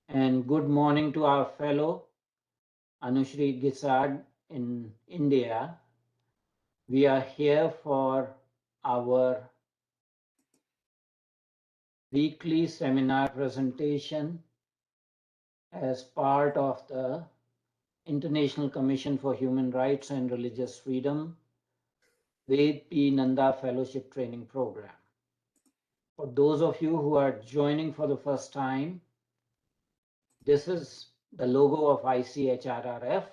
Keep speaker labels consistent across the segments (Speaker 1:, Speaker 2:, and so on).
Speaker 1: and good morning to our fellow Anushri Gisad in India. We are here for our weekly seminar presentation as part of the International Commission for Human Rights and Religious Freedom Ved P. Nanda Fellowship Training Program. For those of you who are joining for the first time, this is the logo of ICHRRF.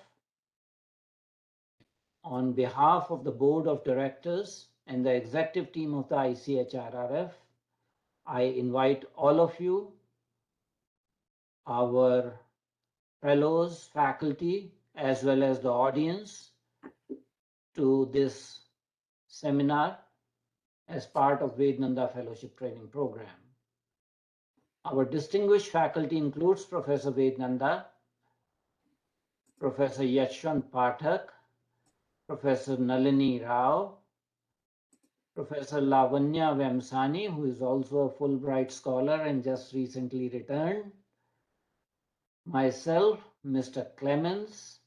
Speaker 1: On behalf of the Board of Directors and the executive team of the ICHRRF, I invite all of you, our fellows, faculty, as well as the audience, to this seminar as part of Ved Nanda Fellowship Training Program. Our distinguished faculty includes Professor Ved Nanda, Professor Yashwant Pathak, Professor Nalini Rao, Professor Lavanya Vemsani, who is also a Fulbright scholar and just recently returned, myself, Mr. Clemens,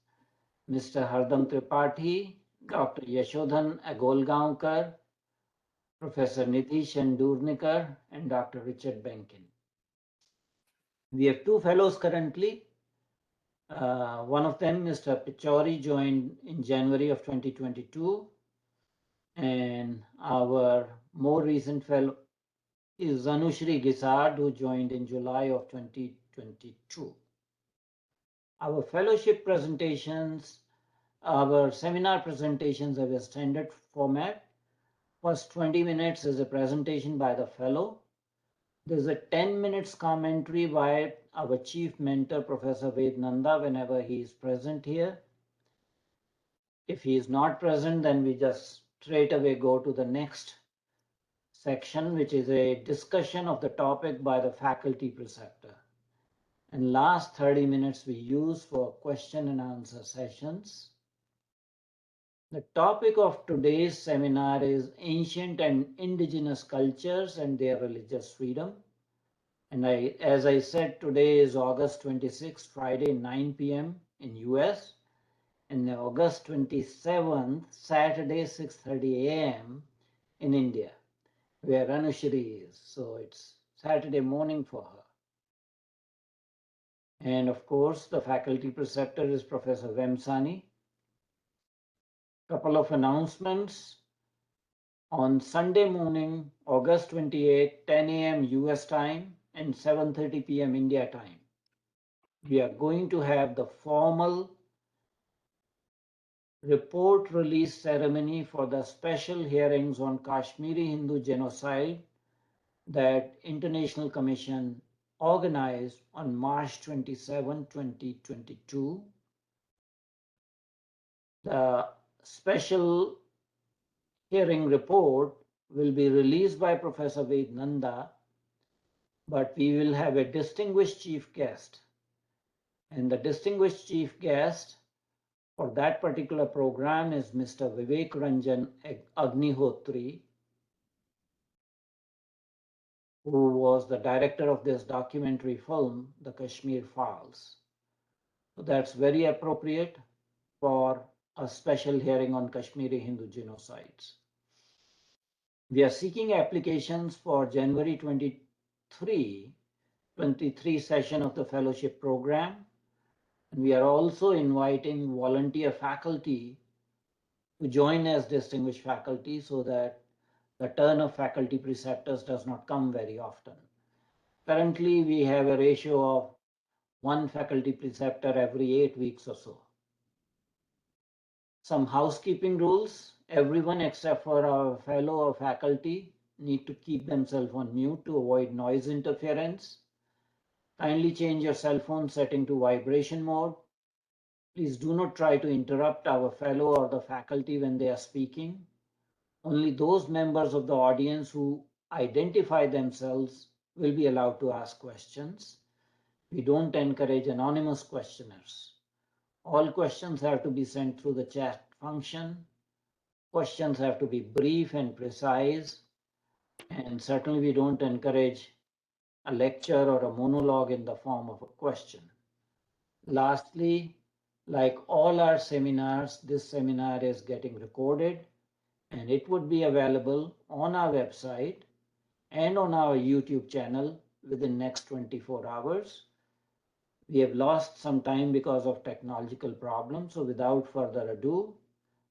Speaker 1: Mr. Hardam Tripathi, Dr. Yashodhan Agolgaonkar, Professor Nidhi Shandurnikar, and Dr. Richard Benkin. We have two fellows currently. One of them, Mr. Pichori, joined in January of 2022, and our more recent fellow is Anushri Gisad, who joined in July of 2022. Our fellowship presentations, our seminar presentations have a standard format. First 20 minutes is a presentation by the fellow. There's a 10 minutes commentary by our chief mentor, Professor Ved Nanda, whenever he is present here. If he is not present, then we just straight away go to the next section, which is a discussion of the topic by the faculty preceptor. And last 30 minutes we use for question and answer sessions. The topic of today's seminar is ancient and indigenous cultures and their religious freedom. And as I said, today is August 26th, Friday, 9 p.m. in US, and August 27th, Saturday, 6:30 a.m. in India, where Anushri is. So it's Saturday morning for her. And of course, the faculty preceptor is Professor Vemsani. Couple of announcements. On Sunday morning, August 28, 10 a.m. US time and 7:30 p.m. India time, we are going to have the formal report release ceremony for the special hearings on Kashmiri Hindu genocide that International Commission organized on March 27, 2022. The special hearing report will be released by Professor Ved Nanda, but we will have a distinguished chief guest. And the distinguished chief guest for that particular program is Mr. Vivek Ranjan Agnihotri, who was the director of this documentary film, The Kashmir Files. So that's very appropriate for a special hearing on Kashmiri Hindu genocides. We are seeking applications for January 23 session of the fellowship program. And we are also inviting volunteer faculty to join as distinguished faculty so that the turn of faculty preceptors does not come very often. Currently, we have a ratio of one faculty preceptor every 8 weeks or so. Some housekeeping rules. Everyone except for our fellow or faculty need to keep themselves on mute to avoid noise interference. Kindly change your cell phone setting to vibration mode. Please do not try to interrupt our fellow or the faculty when they are speaking. Only those members of the audience who identify themselves will be allowed to ask questions. We don't encourage anonymous questioners. All questions have to be sent through the chat function. Questions have to be brief and precise. And certainly we don't encourage a lecture or a monologue in the form of a question. Lastly, like all our seminars, this seminar is getting recorded and it would be available on our website and on our YouTube channel within next 24 hours. We have lost some time because of technological problems. So without further ado,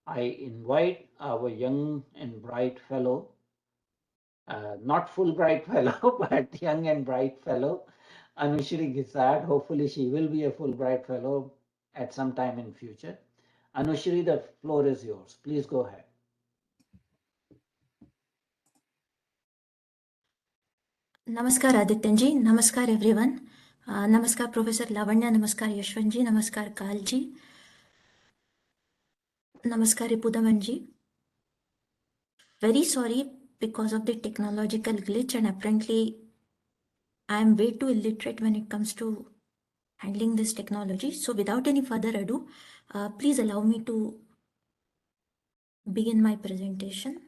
Speaker 1: I invite our young and bright fellow, not Fulbright fellow, but young and bright fellow, Anushri Gisad. Hopefully she will be a Fulbright fellow at some time in future. Anushri, the floor is yours. Please go ahead.
Speaker 2: Namaskar Adityanji, Namaskar everyone. Namaskar Professor Lavanya, Namaskar Yashwanji, Namaskar Kalji, Namaskar Ripudamanji. Very sorry because of the technological glitch, and apparently I am way too illiterate when it comes to handling this technology. So without any further ado, please allow me to begin my presentation.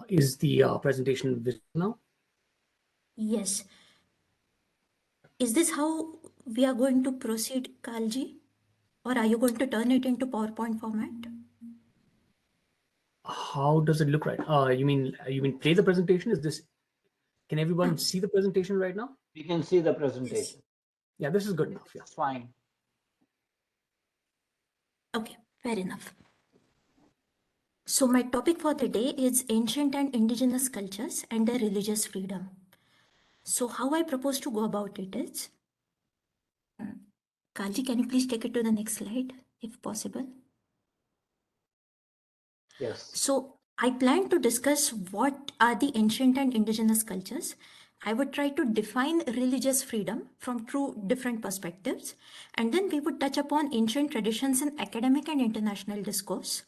Speaker 3: Is the presentation visible now?
Speaker 2: Yes. Is this how we are going to proceed, Kalji? Or are you going to turn it into PowerPoint format?
Speaker 3: How does it look right? You mean play the presentation? Is this? Can everyone see the presentation right now?
Speaker 1: We can see the presentation.
Speaker 3: Yeah, this is good enough. Yeah,
Speaker 1: it's fine.
Speaker 2: Okay, fair enough. So my topic for the day is ancient and indigenous cultures and their religious freedom. So how I propose to go about it is, Kalji, can you please take it to the next slide, if possible?
Speaker 1: Yes.
Speaker 2: So I plan to discuss what are the ancient and indigenous cultures. I would try to define religious freedom from two different perspectives, and then we would touch upon ancient traditions in academic and international discourse.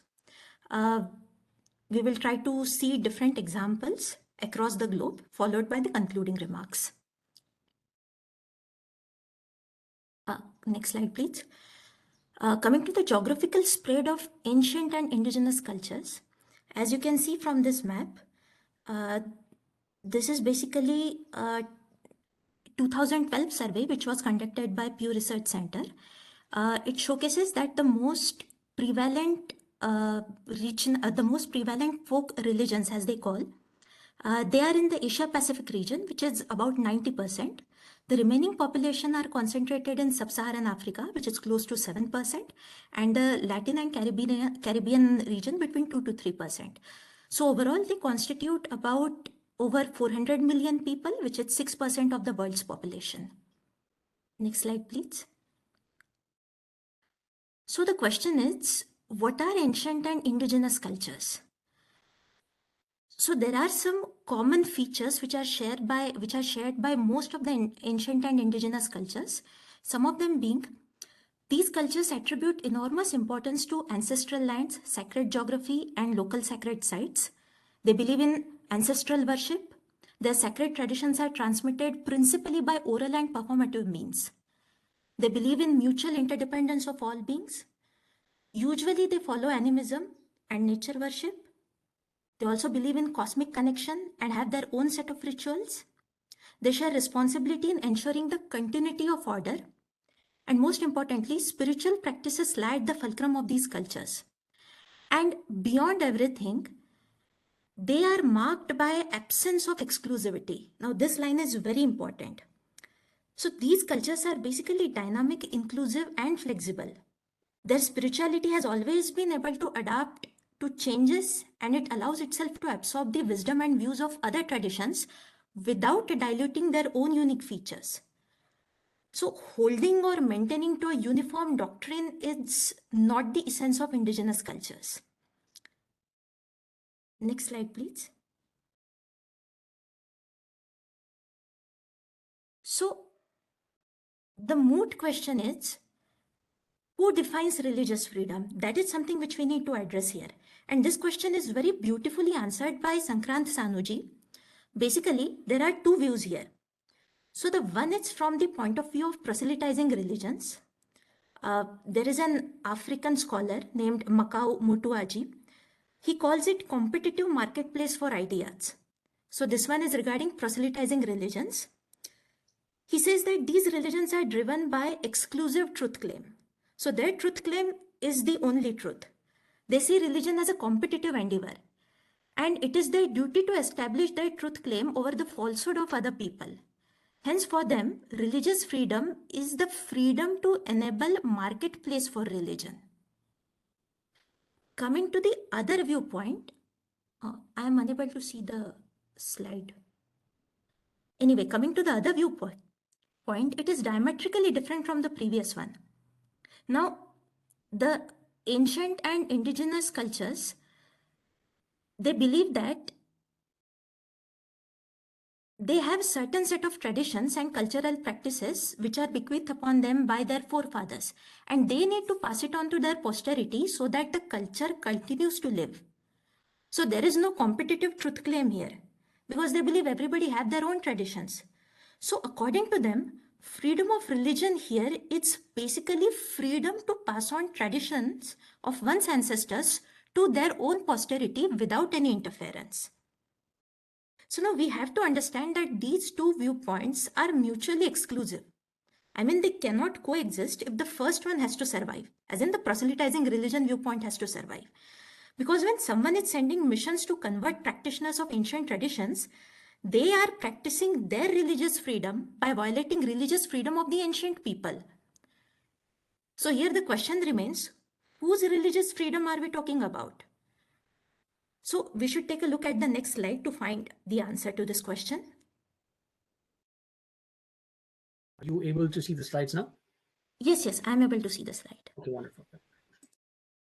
Speaker 2: We will try to see different examples across the globe, followed by the concluding remarks. Next slide, please. Coming to the geographical spread of ancient and indigenous cultures, as you can see from this map, this is basically a 2012 survey which was conducted by Pew Research Center. It showcases that the most prevalent the most prevalent folk religions, as they call, they are in the Asia Pacific region, which is about 90%. The remaining population are concentrated in Sub-Saharan Africa, which is close to 7%, and the Latin and Caribbean region between 2 to 3%. So overall, they constitute about over 400 million people, which is 6% of the world's population. Next slide, please. So the question is, what are ancient and indigenous cultures? So there are some common features which are shared by most of the ancient and indigenous cultures. Some of them being, these cultures attribute enormous importance to ancestral lands, sacred geography, and local sacred sites. They believe in ancestral worship. Their sacred traditions are transmitted principally by oral and performative means. They believe in mutual interdependence of all beings. Usually they follow animism and nature worship. They also believe in cosmic connection and have their own set of rituals. They share responsibility in ensuring the continuity of order. And most importantly, spiritual practices lie at the fulcrum of these cultures. And beyond everything, they are marked by absence of exclusivity. Now, this line is very important. So these cultures are basically dynamic, inclusive, and flexible. Their spirituality has always been able to adapt to changes, and it allows itself to absorb the wisdom and views of other traditions without diluting their own unique features. So holding or maintaining to a uniform doctrine is not the essence of indigenous cultures. Next slide, please. So the moot question is, who defines religious freedom? That is something which we need to address here. And this question is very beautifully answered by Sankrant Sanuji. Basically, there are two views here. So the one is from the point of view of proselytizing religions. There is an African scholar named Makau Mutuaji. He calls it competitive marketplace for ideas. So this one is regarding proselytizing religions. He says that these religions are driven by exclusive truth claim. So their truth claim is the only truth. They see religion as a competitive endeavor, and it is their duty to establish their truth claim over the falsehood of other people. Hence, for them, religious freedom is the freedom to enable marketplace for religion. Coming to the other viewpoint, I am unable to see the slide. Anyway, coming to the other viewpoint, it is diametrically different from the previous one. Now, the ancient and indigenous cultures, they believe that they have certain set of traditions and cultural practices which are bequeathed upon them by their forefathers, and they need to pass it on to their posterity so that the culture continues to live. So there is no competitive truth claim here, because they believe everybody have their own traditions. So according to them, freedom of religion here, it's basically freedom to pass on traditions of one's ancestors to their own posterity without any interference. So now we have to understand that these two viewpoints are mutually exclusive. I mean, they cannot coexist if the first one has to survive, as in the proselytizing religion viewpoint has to survive. Because when someone is sending missions to convert practitioners of ancient traditions, they are practicing their religious freedom by violating religious freedom of the ancient people. So here the question remains, whose religious freedom are we talking about? So we should take a look at the next slide to find the answer to this question.
Speaker 3: Are you able to see the slides now?
Speaker 2: Yes, I'm able to see the slide.
Speaker 3: Okay, wonderful.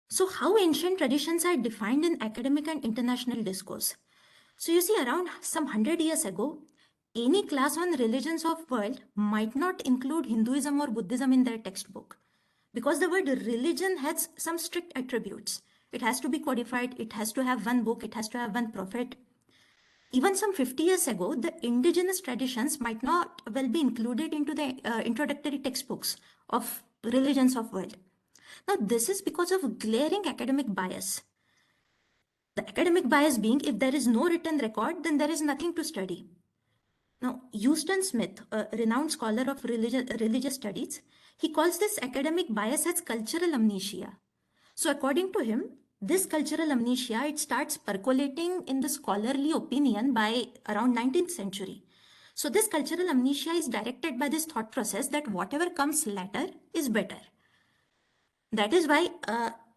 Speaker 2: So how ancient traditions are defined in academic and international discourse? So you see, around some 100 years ago, any class on religions of world might not include Hinduism or Buddhism in their textbook, because the word religion has some strict attributes. It has to be codified, it has to have one book, it has to have one prophet. Even some 50 years ago, the indigenous traditions might not well be included into the introductory textbooks of religions of world. Now, this is because of glaring academic bias. The academic bias being, if there is no written record, then there is nothing to study. Now, Houston Smith, a renowned scholar of religious studies, he calls this academic bias as cultural amnesia. So according to him, this cultural amnesia, it starts percolating in the scholarly opinion by around 19th century. So this cultural amnesia is directed by this thought process that whatever comes later is better. That is why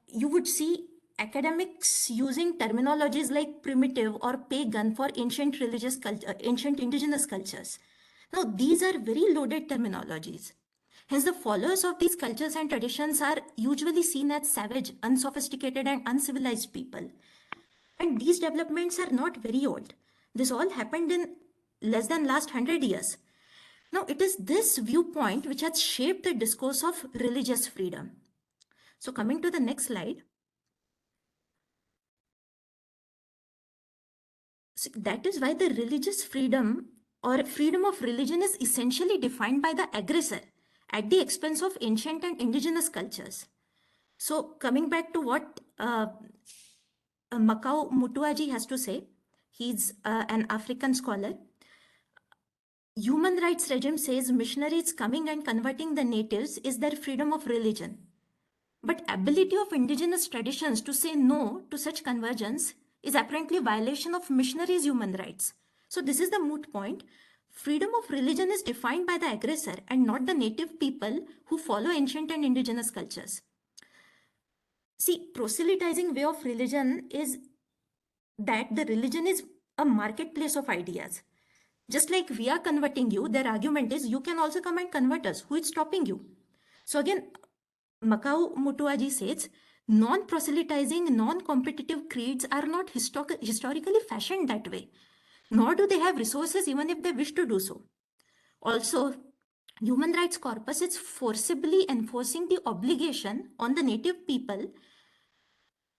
Speaker 2: you would see academics using terminologies like primitive or pagan for ancient religious culture, ancient indigenous cultures. Now, these are very loaded terminologies. Hence, the followers of these cultures and traditions are usually seen as savage, unsophisticated, and uncivilized people. And these developments are not very old. This all happened in less than last 100 years. Now, it is this viewpoint which has shaped the discourse of religious freedom. So coming to the next slide. So that is why the religious freedom or freedom of religion is essentially defined by the aggressor at the expense of ancient and indigenous cultures. So coming back to what Makau Mutuaji has to say, he's an African scholar. Human rights regime says missionaries coming and converting the natives is their freedom of religion. But ability of indigenous traditions to say no to such conversions is apparently violation of missionaries' human rights. So this is the moot point. Freedom of religion is defined by the aggressor and not the native people who follow ancient and indigenous cultures. See, proselytizing way of religion is that the religion is a marketplace of ideas. Just like we are converting you, their argument is you can also come and convert us. Who is stopping you? So again, Makau Mutuaji says, non-proselytizing, non-competitive creeds are not historically fashioned that way, nor do they have resources even if they wish to do so. Also, human rights corpus is forcibly enforcing the obligation on the native people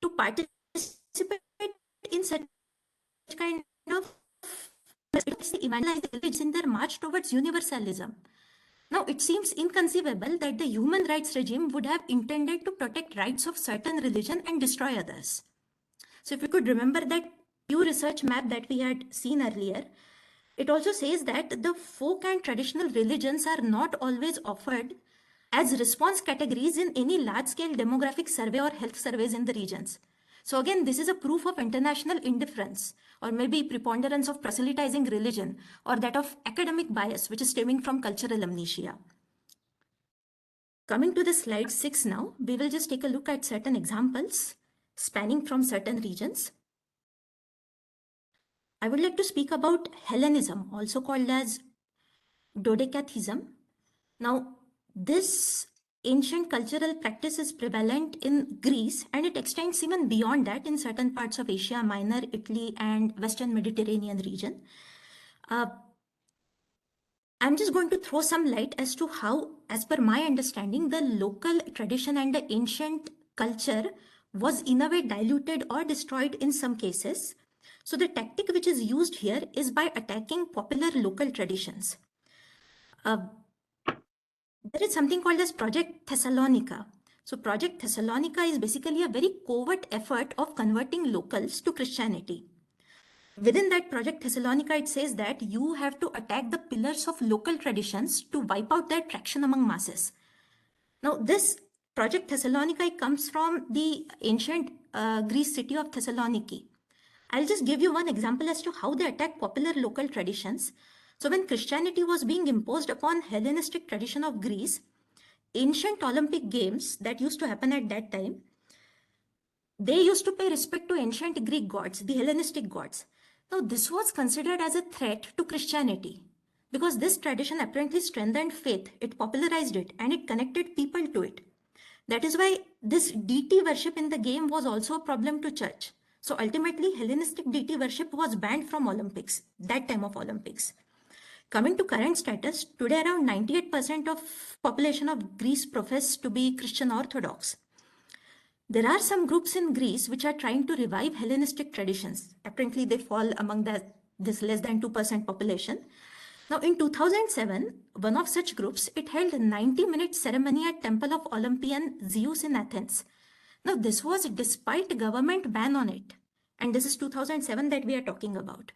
Speaker 2: to participate in such kind of evangelize the village in their march towards universalism. Now, it seems inconceivable that the human rights regime would have intended to protect rights of certain religion and destroy others. So if you could remember that Pew Research map that we had seen earlier, It also says that the folk and traditional religions are not always offered as response categories in any large-scale demographic survey or health surveys in the regions. So again, this is a proof of international indifference, or maybe preponderance of proselytizing religion, or that of academic bias, which is stemming from cultural amnesia. Coming to the slide 6 now, we will just take a look at certain examples spanning from certain regions. I would like to speak about Hellenism, also called as Dodecathism. Now, this ancient cultural practice is prevalent in Greece, and it extends even beyond that in certain parts of Asia Minor, Italy, and Western Mediterranean region. I'm just going to throw some light as to how, as per my understanding, the local tradition and the ancient culture was in a way diluted or destroyed in some cases. So the tactic which is used here is by attacking popular local traditions. There is something called as Project Thessalonica. So Project Thessalonica is basically a very covert effort of converting locals to Christianity. Within that Project Thessalonica, it says that you have to attack the pillars of local traditions to wipe out their traction among masses. Now, this Project Thessalonica comes from the ancient Greece city of Thessaloniki. I'll just give you one example as to how they attack popular local traditions. So when Christianity was being imposed upon Hellenistic tradition of Greece, ancient Olympic games that used to happen at that time, they used to pay respect to ancient Greek gods, the Hellenistic gods. Now, this was considered as a threat to Christianity because this tradition apparently strengthened faith, it popularized it, and it connected people to it. That is why this deity worship in the game was also a problem to church. So ultimately, Hellenistic deity worship was banned from Olympics, that time of Olympics. Coming to current status, today around 98% of population of Greece profess to be Christian Orthodox. There are some groups in Greece which are trying to revive Hellenistic traditions. Apparently, they fall among this less than 2% population. Now, in 2007, one of such groups, it held a 90-minute ceremony at Temple of Olympian Zeus in Athens. Now, this was despite government ban on it. And this is 2007 that we are talking about.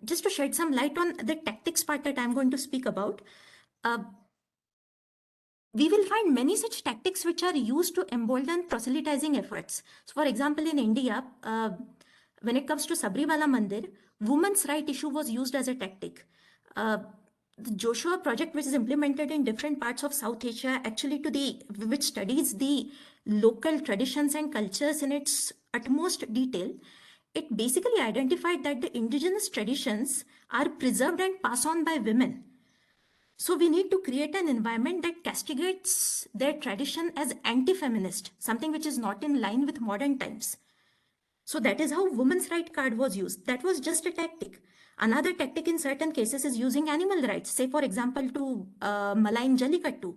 Speaker 2: Just to shed some light on the tactics part that I'm going to speak about, we will find many such tactics which are used to embolden proselytizing efforts. So for example, in India, when it comes to Sabrimala Mandir, women's right issue was used as a tactic. The Joshua project, which is implemented in different parts of South Asia, actually which studies the local traditions and cultures in its utmost detail, it basically identified that the indigenous traditions are preserved and passed on by women. So we need to create an environment that castigates their tradition as anti-feminist, something which is not in line with modern times. So that is how women's right card was used. That was just a tactic. Another tactic in certain cases is using animal rights, say for example to malign Jallikattu.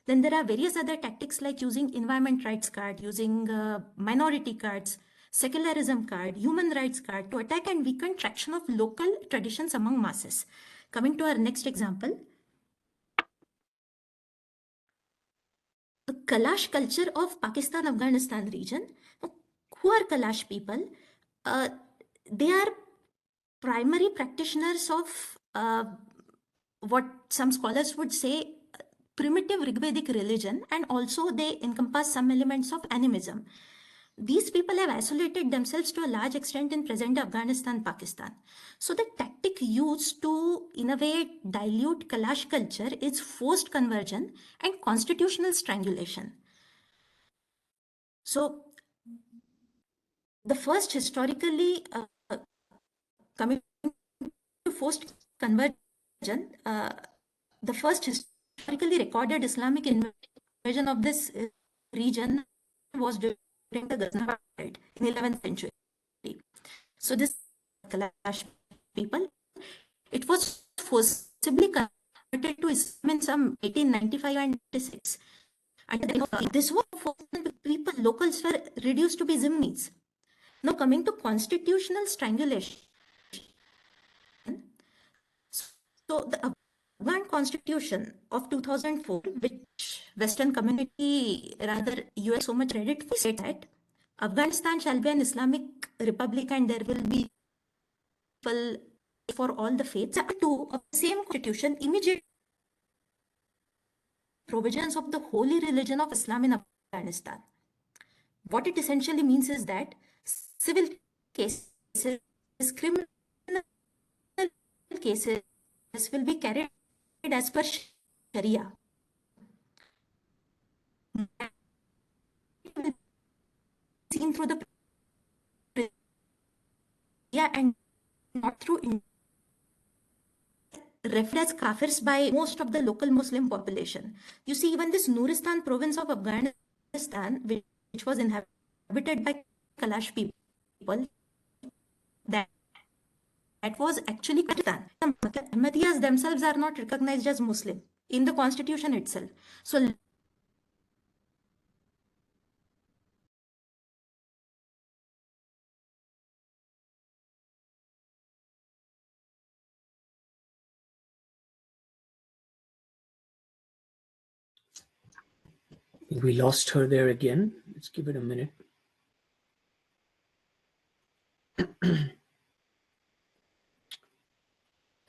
Speaker 2: Then there are various other tactics like using environment rights card, using minority cards, secularism card, human rights card to attack and weaken traction of local traditions among masses. Coming to our next example. The Kalash culture of Pakistan-Afghanistan region. Who are Kalash people? They are primary practitioners of what some scholars would say primitive Rigvedic religion, and also they encompass some elements of animism. These people have isolated themselves to a large extent in present Afghanistan, Pakistan. So the tactic used to, in a way, dilute Kalash culture is forced conversion and constitutional strangulation. So the first historically, coming to forced conversion, the first historically recorded Islamic invasion of this region was during the Ghaznavid in 11th century. So this Kalash people, it was forcibly converted to Islam in some 1895 and 96. And this was people, locals were reduced to be Zimmis. Now coming to constitutional strangulation. So the Afghan Constitution of 2004, which Western community, rather US so much credit for, said that Afghanistan shall be an Islamic republic and there will be people for all the faiths. Article 2 of the same constitution immediate provisions of the holy religion of Islam in Afghanistan. What it essentially means is that civil cases, criminal cases will be carried as per Sharia. Seen through the and not through referred as kafirs by most of the local Muslim population. You see, even this Nuristan province of Afghanistan, which was inhabited by Kalash people, that was actually Pakistan. The Ahmadiyas themselves are not recognized as Muslim in the constitution itself. So
Speaker 3: We lost her there again. Let's give it a minute.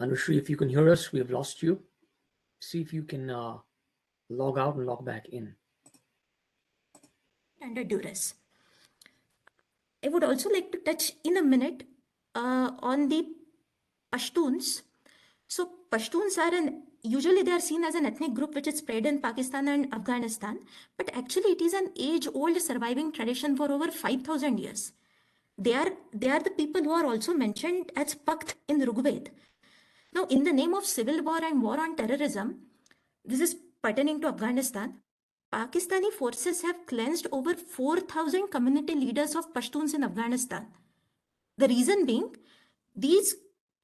Speaker 3: Anushri, if you can hear us, we have lost you. See if you can log out and log back in.
Speaker 2: Under duress. I would also like to touch in a minute on the Pashtuns. So Pashtuns are usually they are seen as an ethnic group which is spread in Pakistan and Afghanistan, but actually it is an age-old surviving tradition for over 5,000 years. They are the people who are also mentioned as Pakht in Rigved. Now, in the name of civil war and war on terrorism, this is pertaining to Afghanistan, Pakistani forces have cleansed over 4,000 community leaders of Pashtuns in Afghanistan. The reason being, these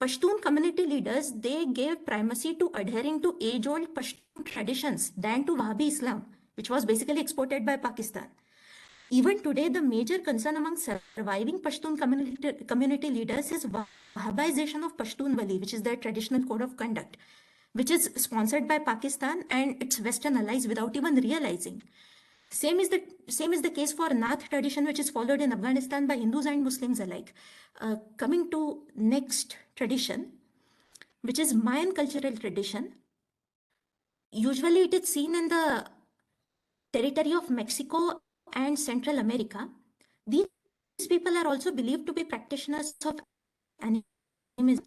Speaker 2: Pashtun community leaders, they gave primacy to adhering to age-old Pashtun traditions than to Wahhabi Islam, which was basically exported by Pakistan. Even today, the major concern among surviving Pashtun community leaders is Wahhabization of Pashtun Wali, which is their traditional code of conduct, which is sponsored by Pakistan and its Western allies without even realizing. Same is the case for Nath tradition, which is followed in Afghanistan by Hindus and Muslims alike. Coming to next tradition, which is Mayan cultural tradition. Usually it is seen in the territory of Mexico and Central America. These people are also believed to be practitioners of animism.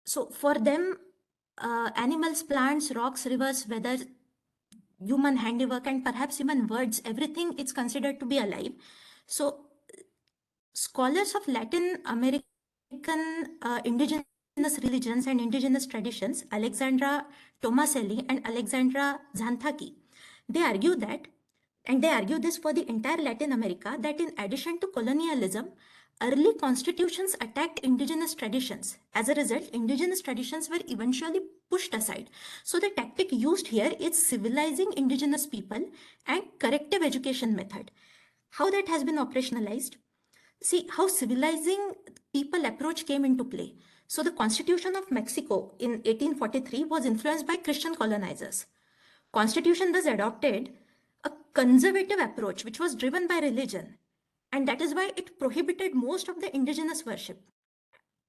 Speaker 2: So for them, animals, plants, rocks, rivers, weather, human handiwork, and perhaps even words, everything is considered to be alive. So scholars of Latin American indigenous religions and indigenous traditions, Alexandra Tomaselli and Alexandra Zanthaki, they argue this for the entire Latin America, that in addition to colonialism, early constitutions attacked indigenous traditions. As a result, indigenous traditions were eventually pushed aside. So the tactic used here is civilizing indigenous people and corrective education method. How that has been operationalized? See how civilizing people approach came into play. So the Constitution of Mexico in 1843 was influenced by Christian colonizers. Constitution thus adopted a conservative approach which was driven by religion. And that is why it prohibited most of the indigenous worship.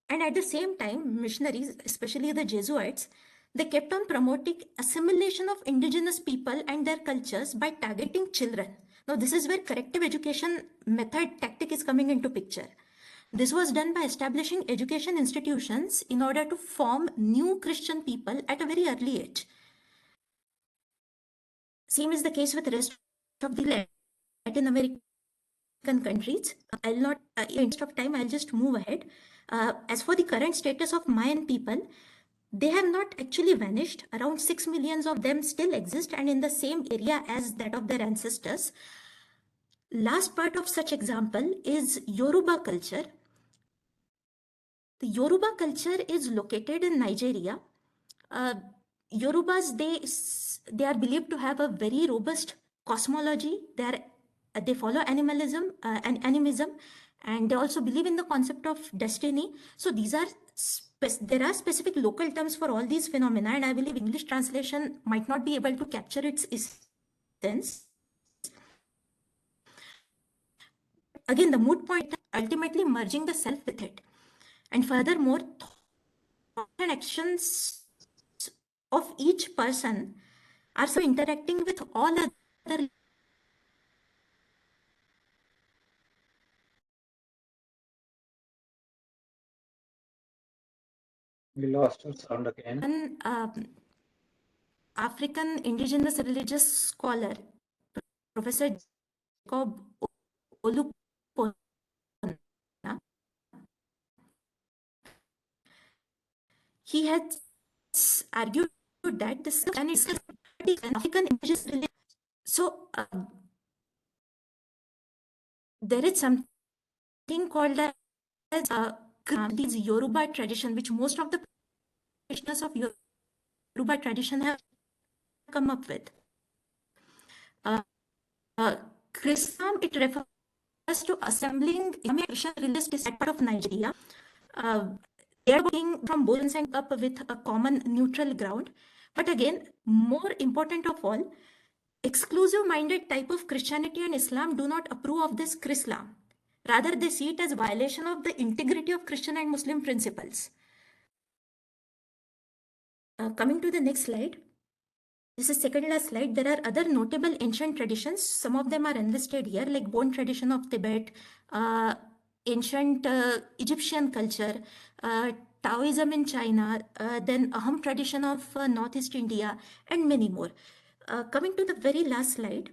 Speaker 2: And at the same time, missionaries, especially the Jesuits, they kept on promoting assimilation of indigenous people and their cultures by targeting children. Now, this is where corrective education method tactic is coming into picture. This was done by establishing education institutions in order to form new Christian people at a very early age. Same is the case with the rest of the Latin American countries. I'll not, in the interest of time, I'll just move ahead. As for the current status of Mayan people, they have not actually vanished. Around 6 million of them still exist and in the same area as that of their ancestors. Last part of such example is Yoruba culture. The Yoruba culture is located in Nigeria. Yorubas, they are believed to have a very robust cosmology. They follow animism, and they also believe in the concept of destiny. So there are specific local terms for all these phenomena, and I believe English translation might not be able to capture its essence. Again, the moot point, ultimately merging the self with it. And furthermore, thoughts and actions of each person are so interacting with all other.
Speaker 1: We lost our sound again.
Speaker 2: One African indigenous religious scholar, Professor Jacob Olupona, he has argued that this is an African indigenous religion. So there is something called as these Yoruba tradition, which most of the practitioners of Yoruba tradition have come up with. Chrislam, it refers to assembling Christian religious as part of Nigeria. They are working from both ends and up with a common neutral ground. But again, more important of all, exclusive-minded type of Christianity and Islam do not approve of this Chrislam. Rather, they see it as violation of the integrity of Christian and Muslim principles. Coming to the next slide. This is second last slide. There are other notable ancient traditions. Some of them are enlisted here, like bone tradition of Tibet, ancient Egyptian culture, Taoism in China, then Aham tradition of Northeast India, and many more. Coming to the very last slide.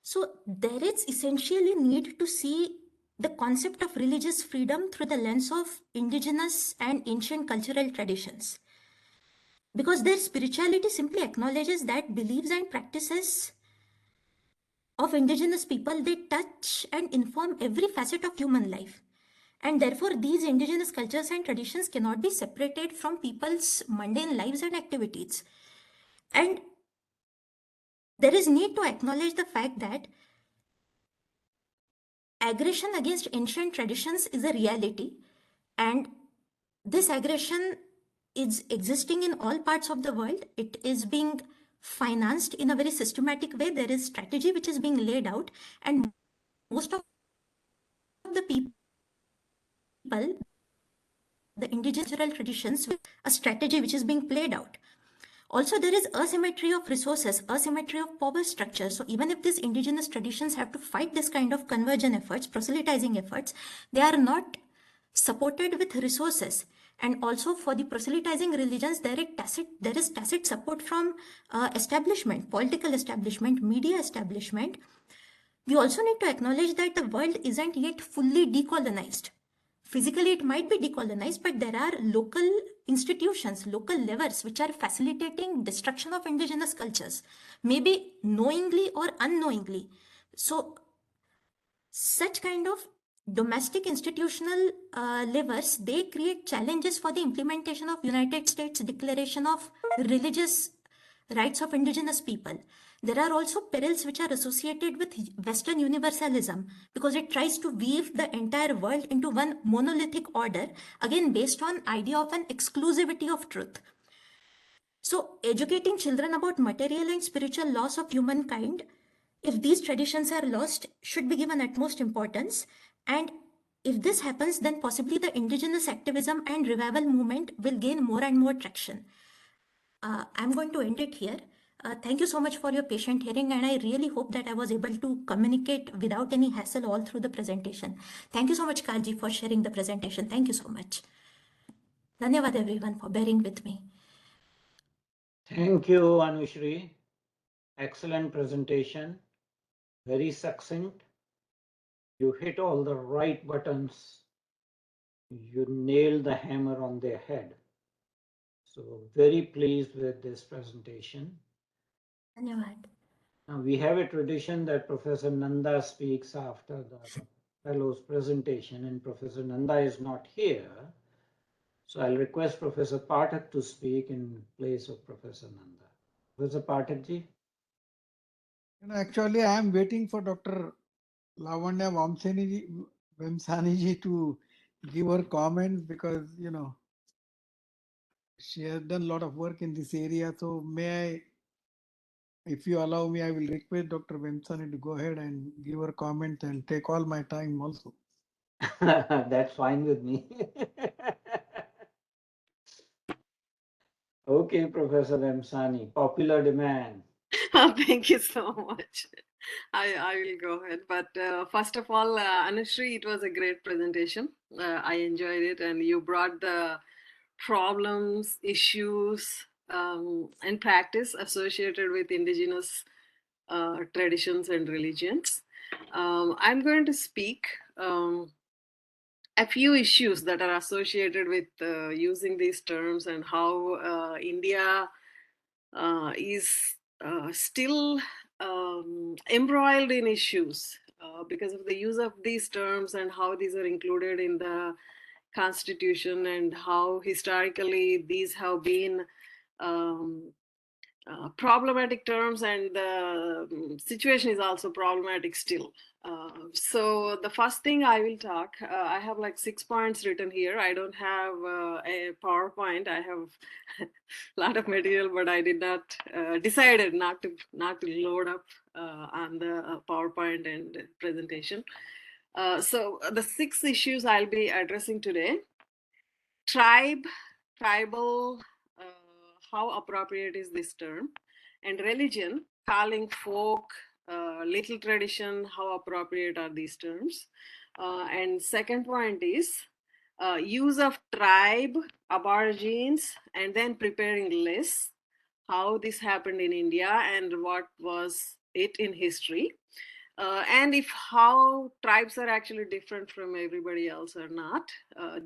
Speaker 2: So there is essentially need to see the concept of religious freedom through the lens of indigenous and ancient cultural traditions. Because their spirituality simply acknowledges that beliefs and practices of indigenous people, they touch and inform every facet of human life. And therefore, these indigenous cultures and traditions cannot be separated from people's mundane lives and activities. And there is need to acknowledge the fact that aggression against ancient traditions is a reality, and this aggression is existing in all parts of the world. It is being financed in a very systematic way. There is strategy which is being laid out, and most of the people, the indigenous traditions, a strategy which is being played out. Also, there is asymmetry of resources, asymmetry of power structure. So even if these indigenous traditions have to fight this kind of conversion efforts, proselytizing efforts, they are not supported with resources. And also for the proselytizing religions, there is tacit support from establishment, political establishment, media establishment. We also need to acknowledge that the world isn't yet fully decolonized. Physically, it might be decolonized, but there are local institutions, local levers, which are facilitating destruction of indigenous cultures, maybe knowingly or unknowingly. So, such kind of domestic institutional levers, they create challenges for the implementation of United States Declaration of Religious Rights of Indigenous People. There are also perils which are associated with Western universalism, because it tries to weave the entire world into one monolithic order, again based on idea of an exclusivity of truth. So educating children about material and spiritual loss of humankind, if these traditions are lost, should be given utmost importance. And if this happens, then possibly the indigenous activism and revival movement will gain more and more traction. I'm going to end it here. Thank you so much for your patient hearing, and I really hope that I was able to communicate without any hassle all through the presentation. Thank you so much, Kalji, for sharing the presentation. Thank you so much. Dhanyavad everyone for bearing with me.
Speaker 1: Thank you, Anushri. Excellent presentation. Very succinct. You hit all the right buttons. You nailed the hammer on their head. So very pleased with this presentation.
Speaker 2: Dhanyavad.
Speaker 1: Now we have a tradition that Professor Nanda speaks after the fellow's presentation, and Professor Nanda is not here. So I'll request Professor Pathak to speak in place of Professor Nanda. Professor Pathak ji.
Speaker 4: Actually, I am waiting for Dr. Lavanya Vamsani ji to give her comments, because, she has done a lot of work in this area. So may I if you allow me, I will request Dr. Vemsani to go ahead and give her comment and take all my time also.
Speaker 1: That's fine with me. Okay, Professor Emsani, popular demand.
Speaker 5: Thank you so much. I will go ahead. But first of all, Anushri, it was a great presentation. I enjoyed it, and you brought the problems, issues, and practice associated with indigenous traditions and religions. I'm going to speak a few issues that are associated with using these terms and how India is still embroiled in issues because of the use of these terms and how these are included in the constitution and how historically these have been um, problematic terms, and the situation is also problematic still. So the first thing I will talk, I have like 6 points written here. I don't have a PowerPoint. I have a lot of material, but I did not decided not to load up on the PowerPoint and presentation. So the 6 issues I'll be addressing today: tribal, how appropriate is this term, and religion, calling folk, little tradition, how appropriate are these terms. And second point is use of tribe, aborigines, and then preparing lists, how this happened in India and what was it in history. And if how tribes are actually different from everybody else or not,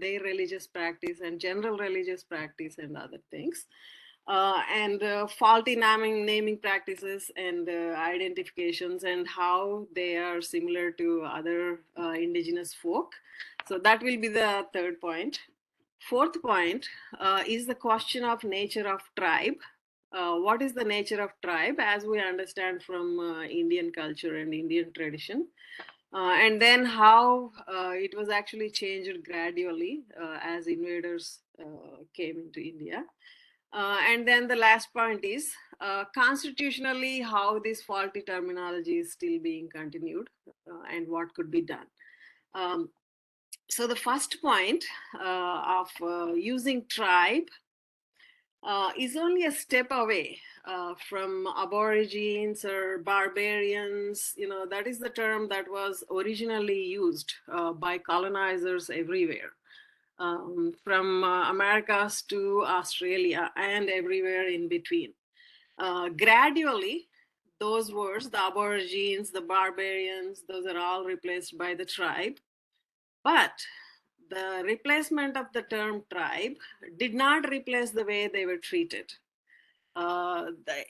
Speaker 5: their religious practice and general religious practice and other things, and faulty naming practices and identifications and how they are similar to other indigenous folk. So that will be the third point. Fourth point is the question of nature of tribe. What is the nature of tribe as we understand from Indian culture and Indian tradition, and then how it was actually changed gradually as invaders came into India. And then the last point is constitutionally how this faulty terminology is still being continued and what could be done. So the first point of using tribe is only a step away from aborigines or barbarians. You know, that is the term that was originally used by colonizers everywhere, from Americas to Australia and everywhere in between. Gradually, those words, the aborigines, the barbarians, those are all replaced by the tribe. But the replacement of the term tribe did not replace the way they were treated.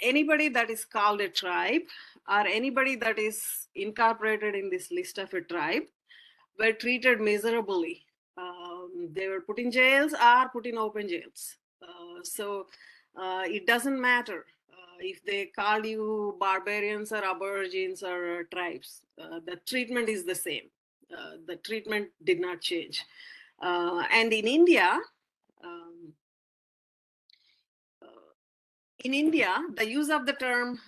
Speaker 5: Anybody that is called a tribe or anybody that is incorporated in this list of a tribe were treated miserably. They were put in jails or put in open jails. So it doesn't matter if they call you barbarians or aborigines or tribes. The treatment is the same. The treatment did not change. And in India, the use of the term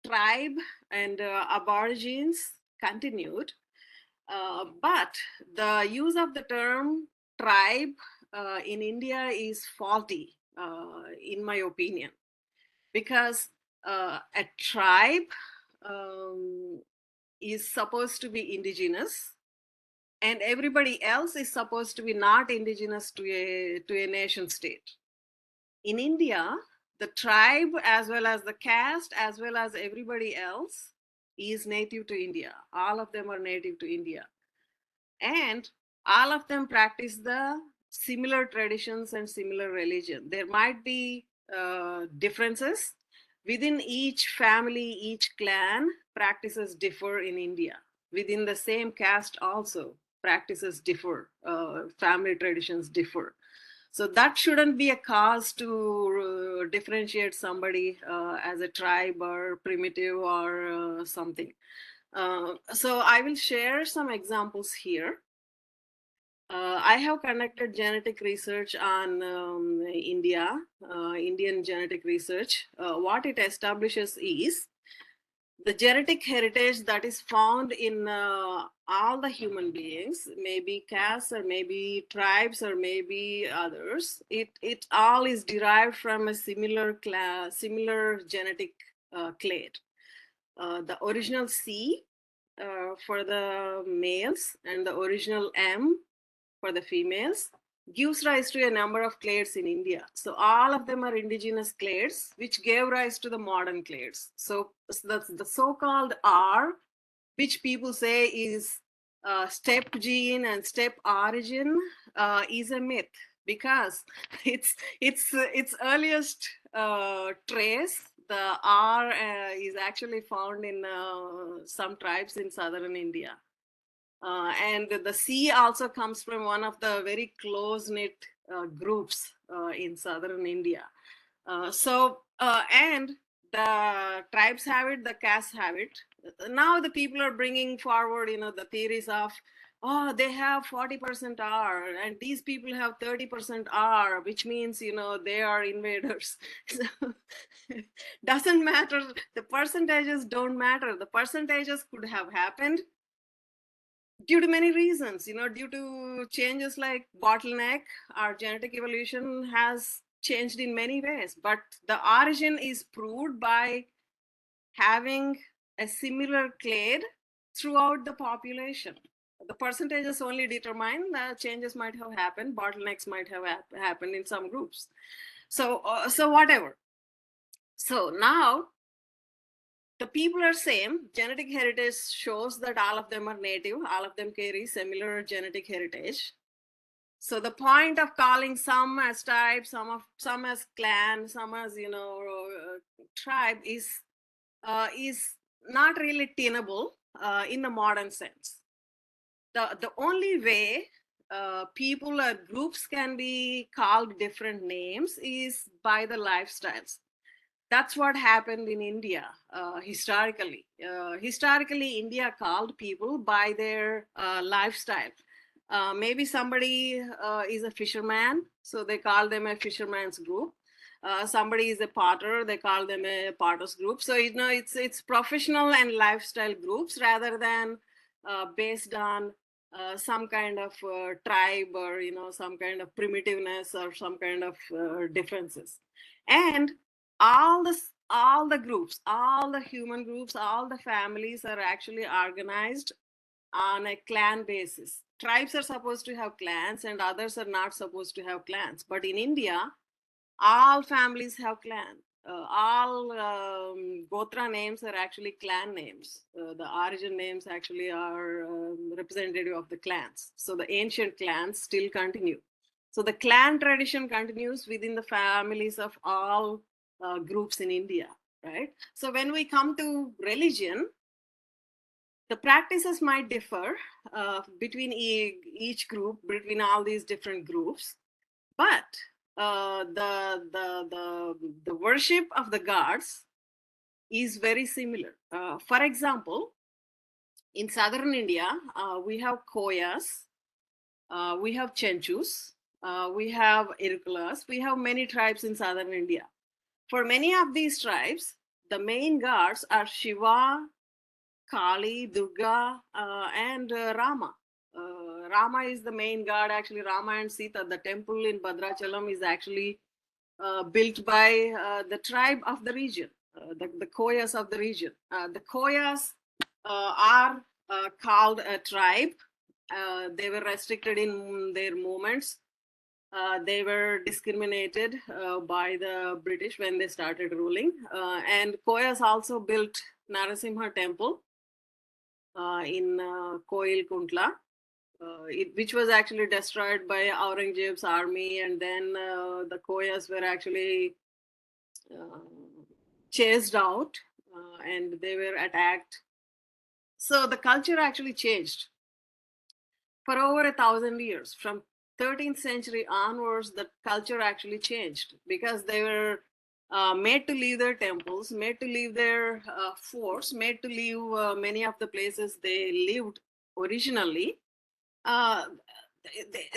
Speaker 5: tribe and aborigines continued, but the use of the term tribe in India is faulty, in my opinion, because a tribe is supposed to be indigenous, and everybody else is supposed to be not indigenous to a nation state. In India, the tribe as well as the caste as well as everybody else is native to India. All of them are native to India. And all of them practice the similar traditions and similar religion. There might be differences within each family, each clan. Practices differ in India. Within the same caste also, practices differ, family traditions differ. So that shouldn't be a cause to differentiate somebody as a tribe or primitive or something. So I will share some examples here. I have conducted genetic research on Indian genetic research. What it establishes is the genetic heritage that is found in all the human beings, maybe castes or maybe tribes or maybe others. It all is derived from a similar genetic clade. The original C for the males and the original M for the females gives rise to a number of clades in India. So all of them are indigenous clades, which gave rise to the modern clades. So that's the so-called R, which people say is step gene and step origin, is a myth because its earliest trace, the R, is actually found in some tribes in southern India. And the C also comes from one of the very close-knit groups in southern India. And the tribes have it, the castes have it. Now the people are bringing forward, the theories of, oh, they have 40% R, and these people have 30% R, which means, they are invaders. So doesn't matter. The percentages don't matter. The percentages could have happened due to many reasons, due to changes like bottleneck. Our genetic evolution has changed in many ways, but the origin is proved by having a similar clade throughout the population. The percentages only determine that changes might have happened, bottlenecks might have happened in some groups. So whatever. So now the people are same. Genetic heritage shows that all of them are native. All of them carry similar genetic heritage. So the point of calling some as tribe, some as clan, some as tribe is not really tenable in the modern sense. The only way people or groups can be called different names is by the lifestyles. That's what happened in India historically. Historically, India called people by their lifestyle. Maybe somebody is a fisherman, so they call them a fisherman's group. Somebody is a potter, they call them a potter's group. So it's professional and lifestyle groups rather than based on some kind of tribe or some kind of primitiveness or some kind of differences. And all the groups, all the human groups, all the families are actually organized on a clan basis. Tribes are supposed to have clans and others are not supposed to have clans. But in India, all families have clans. All Gotra names are actually clan names. The origin names actually are representative of the clans. So the ancient clans still continue. So the clan tradition continues within the families of all groups in India, right? So when we come to religion, the practices might differ between each group, between all these different groups, but the worship of the gods is very similar. For example, in southern India, we have Koyas, we have Chenchus, we have Irukulas, we have many tribes in southern India. For many of these tribes, the main gods are Shiva, Kali, Durga, and Rama. Rama is the main god. Actually, Rama and Sita, the temple in Bhadrachalam is actually built by the tribe of the region, the Koyas of the region. The Koyas are called a tribe. They were restricted in their movements. They were discriminated by the British when they started ruling. And Koyas also built Narasimha temple in Koil Kuntla, which was actually destroyed by Aurangzeb's army. And then the Koyas were actually chased out and they were attacked. So the culture actually changed for over 1,000 years. From 13th century onwards, the culture actually changed because they were made to leave their temples, made to leave their forts, made to leave many of the places they lived originally.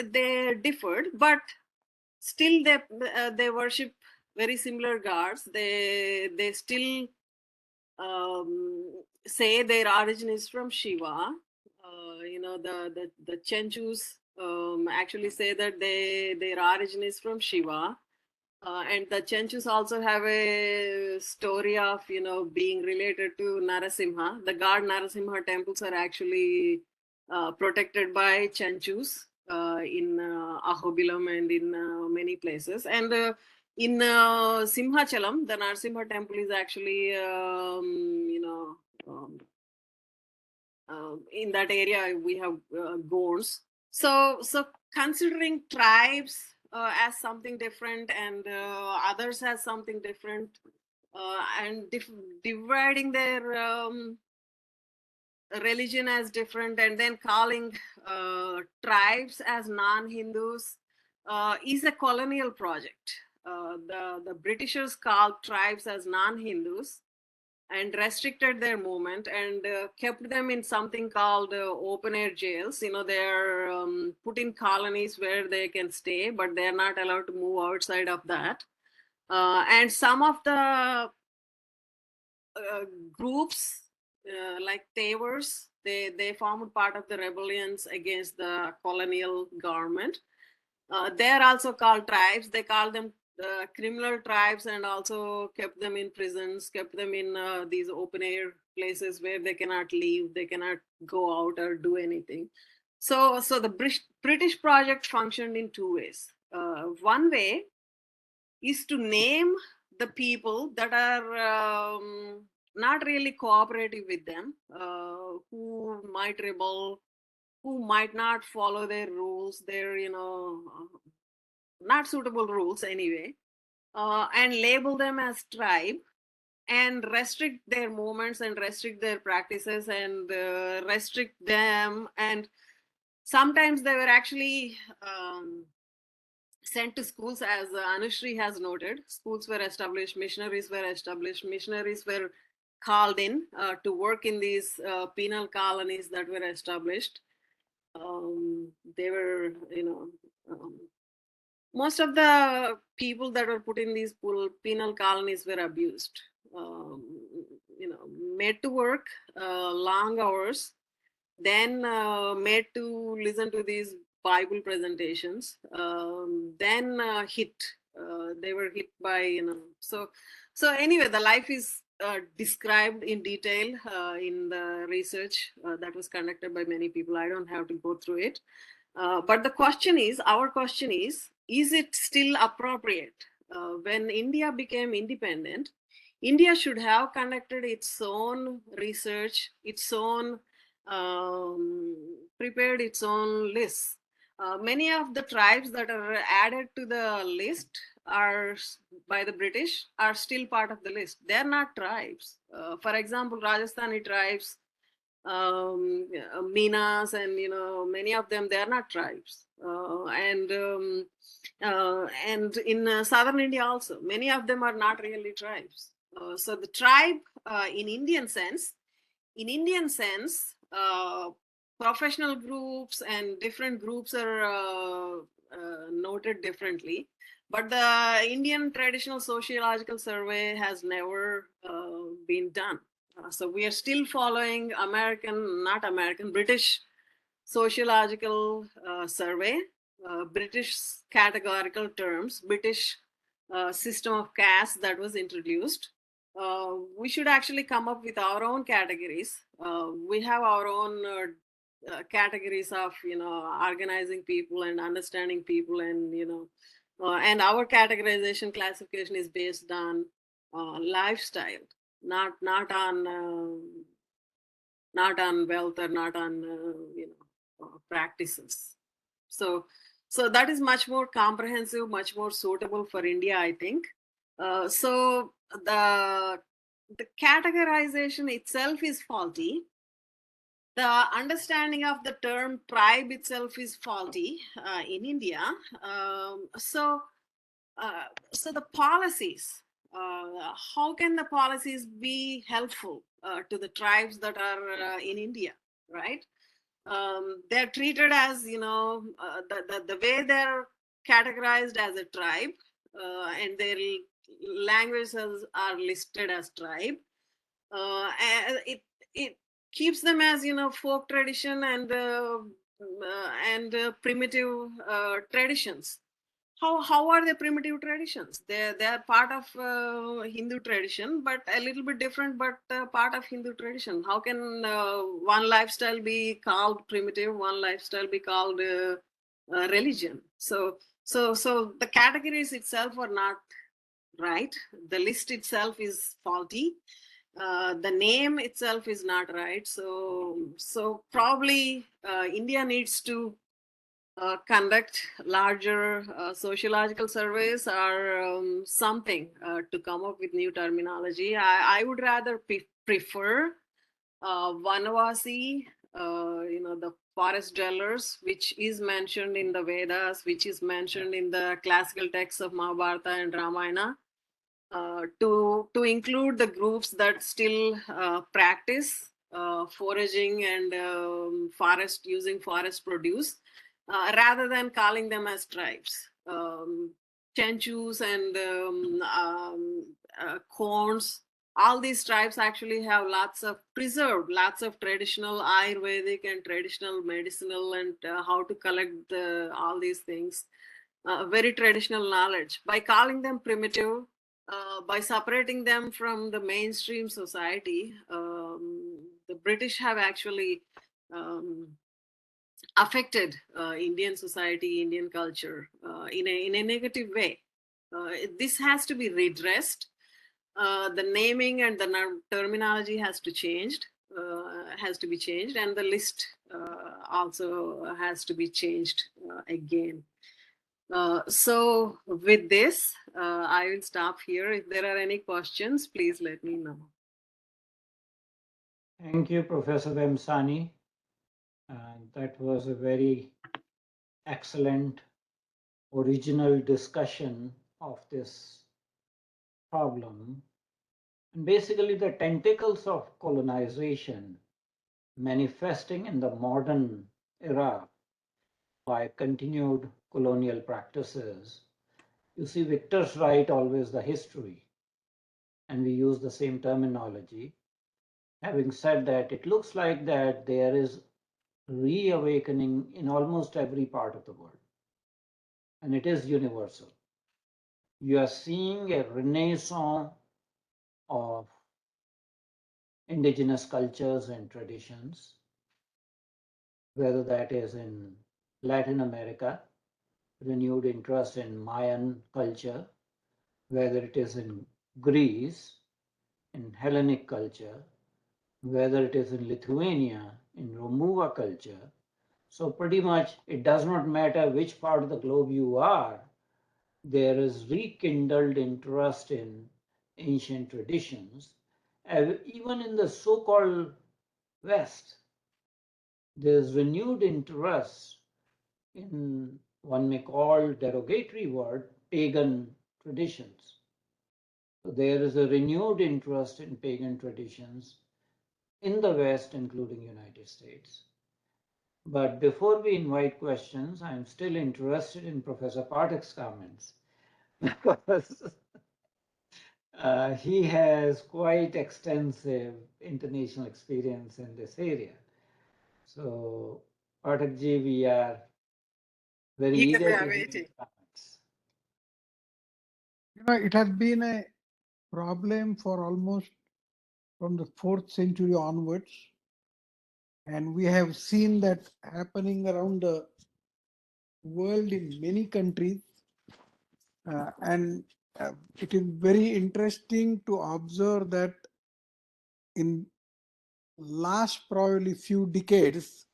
Speaker 5: they differed, but still they worship very similar gods. They still say their origin is from Shiva. The Chenchus actually say that their origin is from Shiva. And the Chenchus also have a story of, being related to Narasimha. The god Narasimha temples are actually protected by Chenchus in Ahobilam and in many places. And in Simhachalam, the Narasimha temple is actually, in that area we have gods. So considering tribes as something different and others as something different, and dividing their religion as different, and then calling tribes as non-Hindus is a colonial project. The Britishers called tribes as non-Hindus and restricted their movement and kept them in something called open air jails. They're put in colonies where they can stay, but they're not allowed to move outside of that. And some of the groups like Tavers, they formed part of the rebellions against the colonial government. They're also called tribes. They call them criminal tribes, and also kept them in prisons, kept them in these open air places where they cannot leave, they cannot go out or do anything. So the British project functioned in two ways. One way is to name the people that are not really cooperative with them, who might rebel, who might not follow their rules, their not suitable rules anyway, and label them as tribe and restrict their movements and restrict their practices and restrict them. And sometimes they were actually sent to schools, as Anushri has noted. Schools were established, missionaries were established, missionaries were called in to work in these penal colonies that were established. They were, most of the people that were put in these penal colonies were abused, made to work long hours, then made to listen to these Bible presentations, then hit. They were hit by, So anyway, the life is described in detail in the research that was conducted by many people. I don't have to go through it. But our question is it still appropriate? When India became independent, India should have conducted its own research, its own prepared its own lists. Many of the tribes that are added to the list are by the British are still part of the list. They're not tribes. For example, Rajasthani tribes, Minas, and many of them, they are not tribes. And in southern India also, many of them are not really tribes. So the tribe in Indian sense, professional groups and different groups are noted differently. But the Indian Traditional Sociological Survey has never been done. So we are still following British Sociological Survey, British categorical terms, British system of caste that was introduced. We should actually come up with our own categories. We have our own categories of organizing people and understanding people, and and our categorization classification is based on lifestyle, not on wealth, or not on practices. So that is much more comprehensive, much more suitable for India, I think. So the categorization itself is faulty. The understanding of the term tribe itself is faulty in India. So the policies, how can the policies be helpful to the tribes that are in India, right? they're treated as, the way they're categorized as a tribe, and their languages are listed as tribe. And it keeps them as, folk tradition and primitive traditions. How are they primitive traditions? They are part of Hindu tradition, but a little bit different, but part of Hindu tradition. How can one lifestyle be called primitive, one lifestyle be called religion? So the categories itself are not right. The list itself is faulty. The name itself is not right. So probably India needs to conduct larger sociological surveys or something to come up with new terminology. I would rather prefer Vanavasi, the forest dwellers, which is mentioned in the Vedas, which is mentioned in the classical texts of Mahabharata and Ramayana, to include the groups that still practice foraging and using forest produce, rather than calling them as tribes. Chenchus and Khons, all these tribes actually have preserved lots of traditional Ayurvedic and traditional medicinal and how to collect all these things. Very traditional knowledge. By calling them primitive, by separating them from the mainstream society, the British have actually affected Indian society, Indian culture in a negative way. This has to be redressed. The naming and the terminology has to be changed, and the list also has to be changed again. So with this, I will stop here. If there are any questions, please let me know.
Speaker 1: Thank you, Professor Vemsani. That was a very excellent original discussion of this problem. And basically, the tentacles of colonization manifesting in the modern era by continued colonial practices. You see, Victor's right, always the history, and we use the same terminology. Having said that, it looks like that there is reawakening in almost every part of the world, and it is universal. You are seeing a renaissance of indigenous cultures and traditions, whether that is in Latin America, renewed interest in Mayan culture, whether it is in Greece, in Hellenic culture, whether it is in Lithuania, in Romuva culture. So pretty much it does not matter which part of the globe you are, there is rekindled interest in ancient traditions. Even in the so-called West, there's renewed interest in, one may call derogatory word, pagan traditions. So there is a renewed interest in pagan traditions in the West, including United States. But before we invite questions, I'm still interested in Professor Pathak's comments because he has quite extensive international experience in this area. So, Pathakji, we are very eager to hear your comments.
Speaker 4: It has been a problem for almost from the 4th century onwards. And we have seen that happening around the world in many countries. And it is very interesting to observe that in last probably few decades,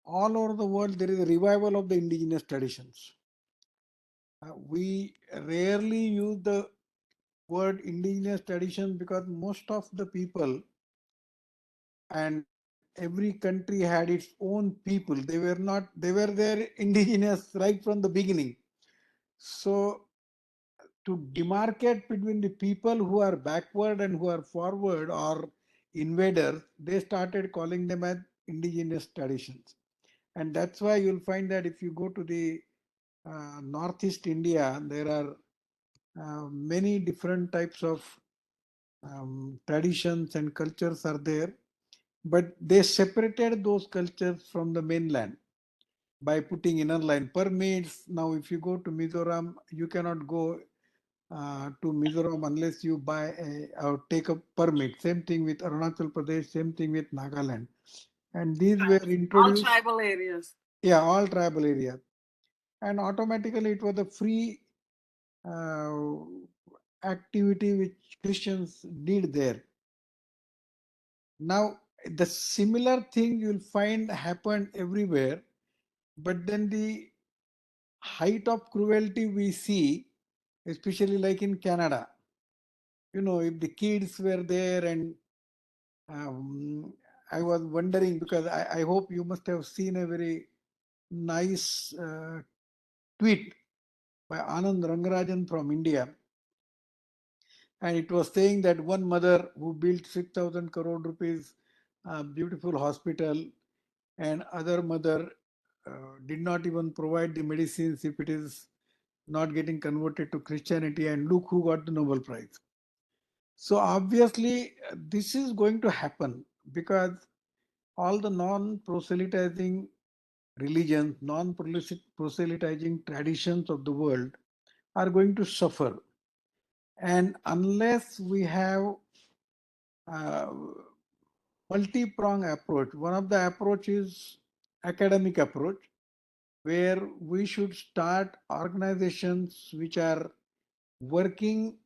Speaker 4: all over the world, there is a revival of the indigenous traditions. We rarely use the word indigenous tradition because most of the people and every country had its own people. They were there indigenous right from the beginning. So to demarcate between the people who are backward and who are forward or invaders, they started calling them as indigenous traditions. And that's why you'll find that if you go to the Northeast India, there are many different types of traditions and cultures are there, but they separated those cultures from the mainland by putting inner line permits. Now, if you go to Mizoram, you cannot go to Mizoram unless you buy or take a permit. Same thing with Arunachal Pradesh, same thing with Nagaland. And these were
Speaker 5: All
Speaker 4: introduced.
Speaker 5: tribal areas.
Speaker 4: Yeah, all tribal areas. And automatically it was a free uh, activity which Christians did there. Now, the similar thing you'll find happened everywhere, but then the height of cruelty we see, especially like in Canada, if the kids were there and I was wondering because I hope you must have seen a very nice tweet by Anand Rangarajan from India. And it was saying that one mother who built 6,000 crore rupees beautiful hospital and other mother did not even provide the medicines if it is not getting converted to Christianity, and look who got the Nobel Prize. So obviously this is going to happen because all the non-proselytizing religions, non-proselytizing traditions of the world are going to suffer. And unless we have a multi-pronged approach, one of the approach is academic approach, where we should start organizations which are working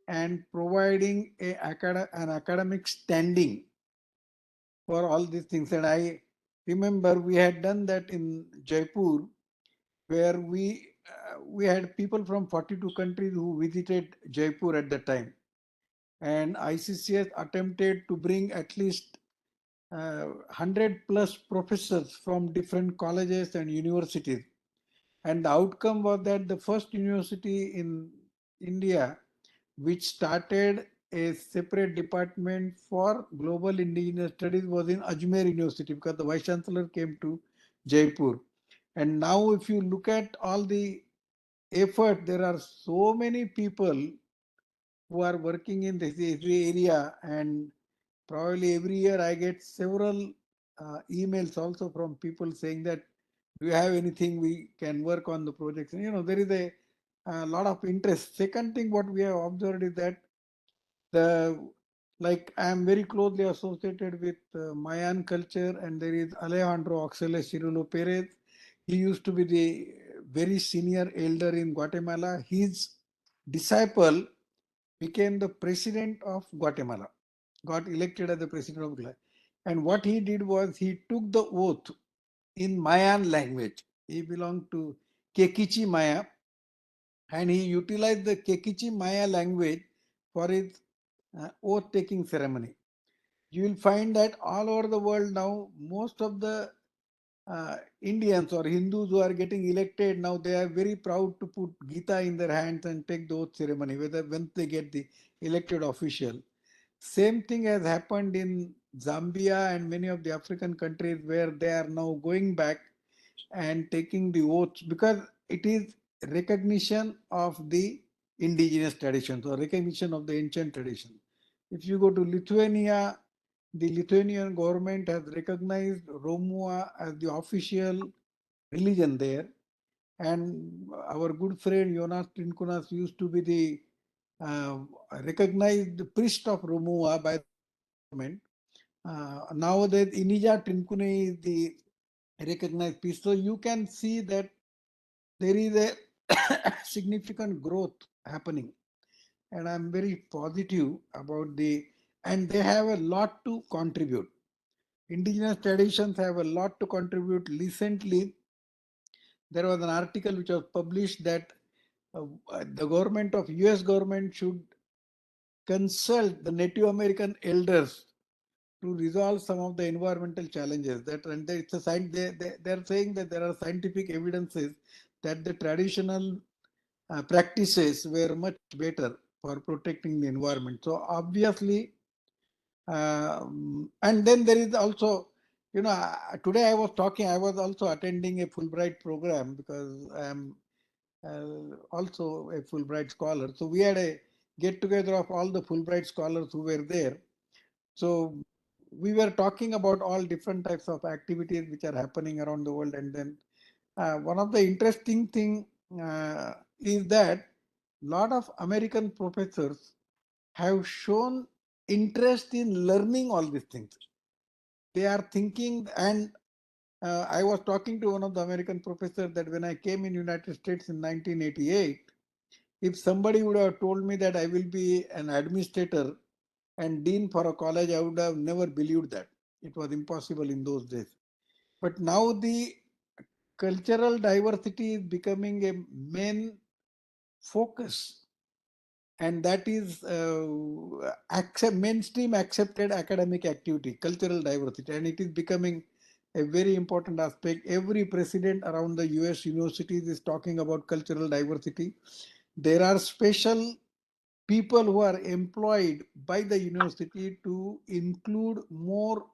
Speaker 4: and providing an academic standing for all these things. And I remember we had done that in Jaipur, where we had people from 42 countries who visited Jaipur at the time. And ICCS attempted to bring at least 100 plus professors from different colleges and universities. And the outcome was that the first university in India which started a separate department for global indigenous studies was in Ajmer University, because the vice chancellor came to Jaipur. And now if you look at all the effort, there are so many people who are working in this area, and probably every year I get several emails also from people saying that, do you have anything we can work on the projects? And there is a lot of interest. Second thing what we have observed is that like I am very closely associated with Mayan culture, and there is Alejandro Oxales Cirulo Perez. He used to be the very senior elder in Guatemala. His disciple became the president of Guatemala, got elected as the president of Guatemala. And what he did was he took the oath in Mayan language. He belonged to Kekichi Maya, and he utilized the Kekichi Maya language for his oath taking ceremony. You will find that all over the world now, most of the Indians or Hindus who are getting elected now, they are very proud to put Gita in their hands and take the oath ceremony, whether when they get the elected official. Same thing has happened in Zambia and many of the African countries, where they are now going back and taking the oaths, because it is recognition of the indigenous traditions or recognition of the ancient tradition. If you go to Lithuania, the Lithuanian government has recognized Romua as the official religion there. And our good friend Jonas Trinkunas used to be the recognized priest of Romua by the government. Nowadays, Inija Trinkune is the recognized priest. So you can see that there is a significant growth happening. And I'm very positive about and they have a lot to contribute. Indigenous traditions have a lot to contribute. Recently, there was an article which was published that the government of US government should consult the Native American elders to resolve some of the environmental challenges. And it's they're saying that there are scientific evidences that the traditional practices were much better for protecting the environment. So obviously, and then there is also, today I was also attending a Fulbright program because I'm also a Fulbright scholar. So we had a get together of all the Fulbright scholars who were there. So we were talking about all different types of activities which are happening around the world. And then one of the interesting thing is that a lot of American professors have shown interest in learning all these things. They are thinking, and I was talking to one of the American professors that when I came in United States in 1988, if somebody would have told me that I will be an administrator and dean for a college, I would have never believed that. It was impossible in those days. But now the cultural diversity is becoming a main focus, and that is mainstream accepted academic activity, cultural diversity, and it is becoming a very important aspect. Every president around the US universities is talking about cultural diversity. There are special people who are employed by the university to include more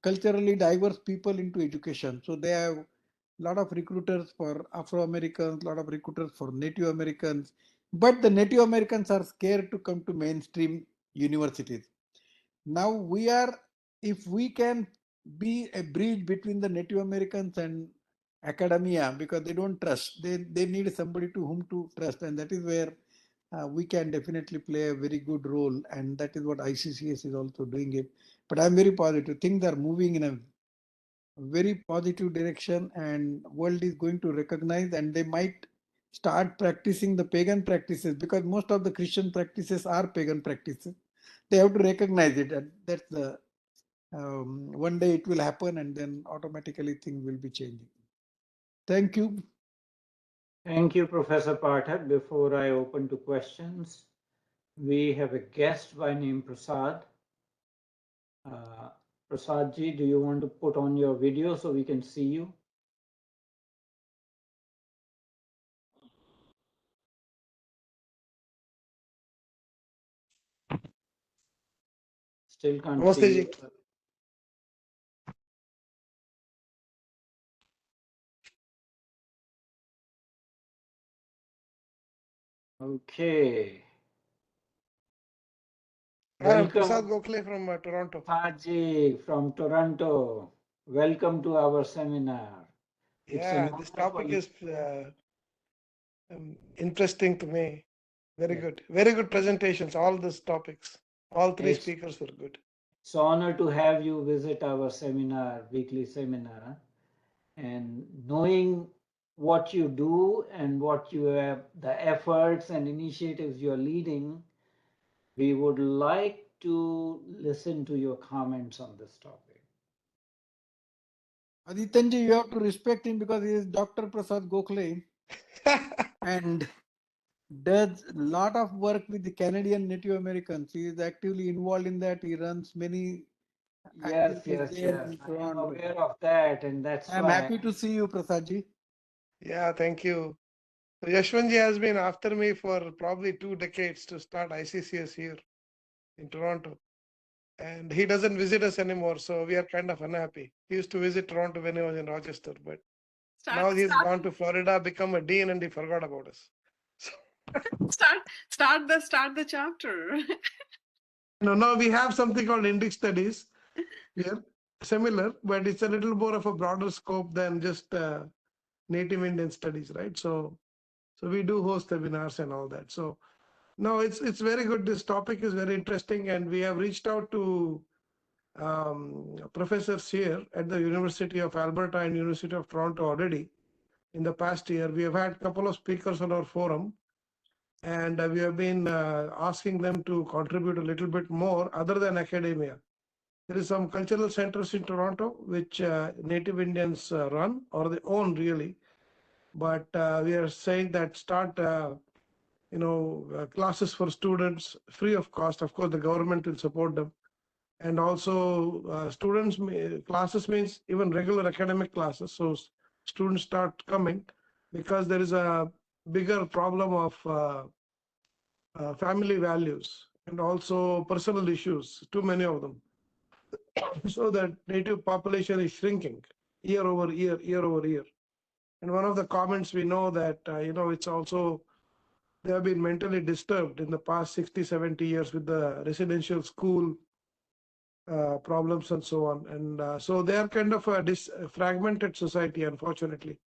Speaker 4: culturally diverse people into education. So they have a lot of recruiters for Afro-Americans, a lot of recruiters for Native Americans, but the Native Americans are scared to come to mainstream universities. Now if we can be a bridge between the Native Americans and academia, because they don't trust, they need somebody to whom to trust, and that is where we can definitely play a very good role, and that is what ICCS is also doing it. But I'm very positive. Things are moving in a very positive direction, and world is going to recognize, and they might start practicing the pagan practices, because most of the Christian practices are pagan practices. They have to recognize it, and that's the one day it will happen, and then automatically things will be changing. Thank you.
Speaker 1: Thank you, Professor Pathak. Before I open to questions, we have a guest by name Prasad. Prasad ji, do you want to put on your video so we can see you? Still can't
Speaker 6: Namaste
Speaker 1: see
Speaker 6: ji.
Speaker 1: you. Okay.
Speaker 6: I am
Speaker 1: Welcome,
Speaker 6: Prasad Gokhale from Toronto.
Speaker 1: Prasad ji from Toronto. Welcome to our seminar. It's an
Speaker 6: Yeah,
Speaker 1: honor
Speaker 6: this
Speaker 1: for
Speaker 6: topic
Speaker 1: you.
Speaker 6: is interesting to me. Very
Speaker 1: Yeah.
Speaker 6: good. Very good presentations. All these topics. All three
Speaker 1: It's
Speaker 6: speakers were good.
Speaker 1: It's an honor to have you visit our seminar, weekly seminar, and knowing what you do and what you have, the efforts and initiatives you're leading, we would like to listen to your comments on this topic.
Speaker 4: Adityanji, you have to respect him because he is Dr. Prasad Gokhale and does a lot of work with the Canadian Native Americans. He is actively involved in that. He runs many
Speaker 1: Yes,
Speaker 4: activities there in
Speaker 1: I am
Speaker 4: Toronto.
Speaker 1: aware of that, and that's
Speaker 4: I'm
Speaker 1: why
Speaker 4: happy to see you, Prasadji.
Speaker 6: Yeah, thank you. So Yashwanji has been after me for probably 2 decades to start ICCS here in Toronto. And he doesn't visit us anymore, so we are kind of unhappy. He used to visit Toronto when he was in Rochester, but now he's gone to Florida, become a dean, and he forgot about us. So,
Speaker 5: Start the chapter.
Speaker 6: no, we have something called Indic studies here, similar, but it's a little more of a broader scope than just Native Indian studies, right? So we do host webinars and all that. So no, it's very good. This topic is very interesting, and we have reached out to professors here at the University of Alberta and University of Toronto already. In the past year, we have had a couple of speakers on our forum, and we have been asking them to contribute a little bit more other than academia. There is some cultural centers in Toronto which Native Indians run or they own really, but we are saying that start classes for students free of cost. Of course, the government will support them, and also classes means even regular academic classes. So students start coming because there is a bigger problem of family values and also personal issues, too many of them. So the native population is shrinking year over year, year over year. And one of the comments we know that, it's also, they have been mentally disturbed in the past 60, 70 years with the residential school problems and so on. And so they are kind of a fragmented society, unfortunately.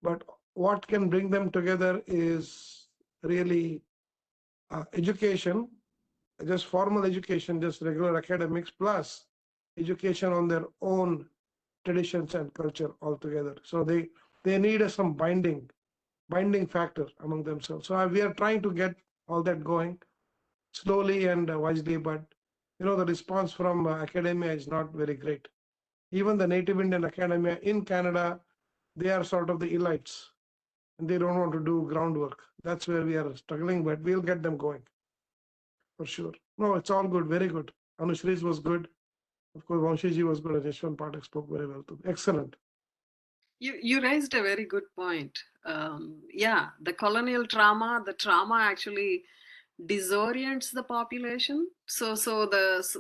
Speaker 6: But what can bring them together is really education, just formal education, just regular academics, plus education on their own traditions and culture altogether. So they need some binding factor among themselves. So we are trying to get all that going slowly and wisely, but the response from academia is not very great. Even the native Indian academia in Canada, they are sort of the elites and they don't want to do groundwork. That's where we are struggling, but we'll get them going for sure. No, it's all good, very good. Anushri's was good. Of course, Vanshiji was good, and Yashwant Pathak spoke very well too. Excellent.
Speaker 5: You raised a very good point. Yeah, the colonial trauma, the trauma actually disorients the population. So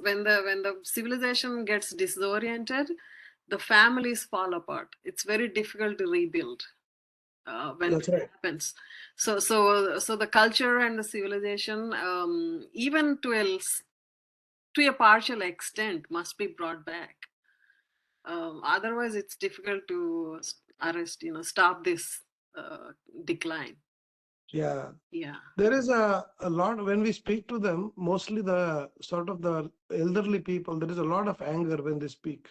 Speaker 5: when the civilization gets disoriented, the families fall apart. It's very difficult to rebuild when
Speaker 6: That's
Speaker 5: it
Speaker 6: right.
Speaker 5: happens. So the culture and the civilization, even to a partial extent, must be brought back. Otherwise, it's difficult to stop this decline.
Speaker 6: Yeah.
Speaker 5: Yeah.
Speaker 6: There is a lot when we speak to them, mostly the sort of the elderly people, there is a lot of anger when they speak.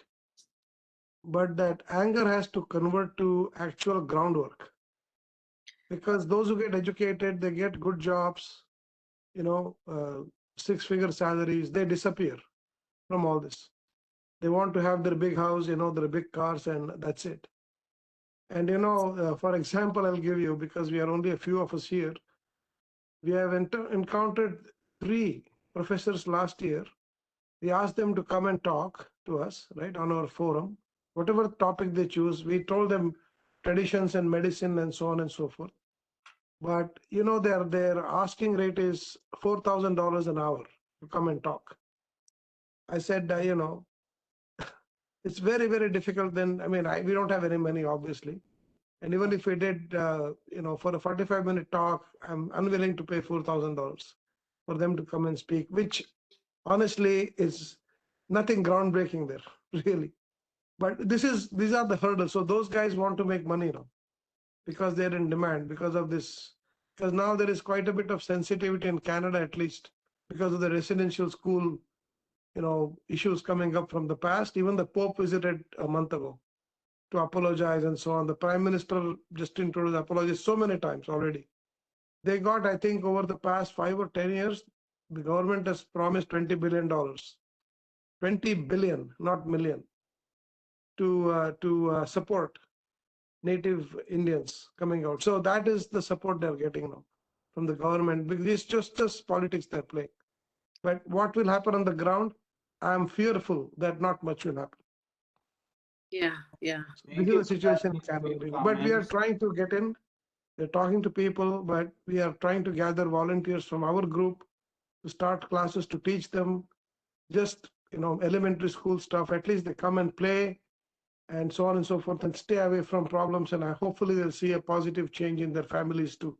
Speaker 6: But that anger has to convert to actual groundwork. Because those who get educated, they get good jobs, 6-figure salaries, they disappear from all this. They want to have their big house, their big cars, and that's it. And for example, I'll give you, because we are only a few of us here, we have encountered 3 professors last year. We asked them to come and talk to us, right, on our forum. Whatever topic they choose, we told them traditions and medicine and so on and so forth. But their asking rate is $4,000 an hour to come and talk. I said, it's very, very difficult. Then we don't have any money, obviously. And even if we did, for a 45-minute talk, I'm unwilling to pay $4,000 for them to come and speak, which honestly is nothing groundbreaking there, really. But these are the hurdles. So those guys want to make money now because they're in demand because of this. Because now there is quite a bit of sensitivity in Canada, at least because of the residential school, issues coming up from the past. Even the Pope visited a month ago to apologize and so on. The Prime Minister, Justin Trudeau, apologized so many times already. They got, I think, over the past 5 or 10 years, the government has promised $20 billion. 20 billion, not million, to support native Indians coming out. So that is the support they're getting now from the government, because it's just politics they're playing. But what will happen on the ground, I'm fearful that not much will happen.
Speaker 5: Yeah.
Speaker 6: This is the situation in Canada. But we are trying to get in. We're talking to people, but we are trying to gather volunteers from our group to start classes to teach them just elementary school stuff. At least they come and play and so on and so forth and stay away from problems. And hopefully they'll see a positive change in their families too.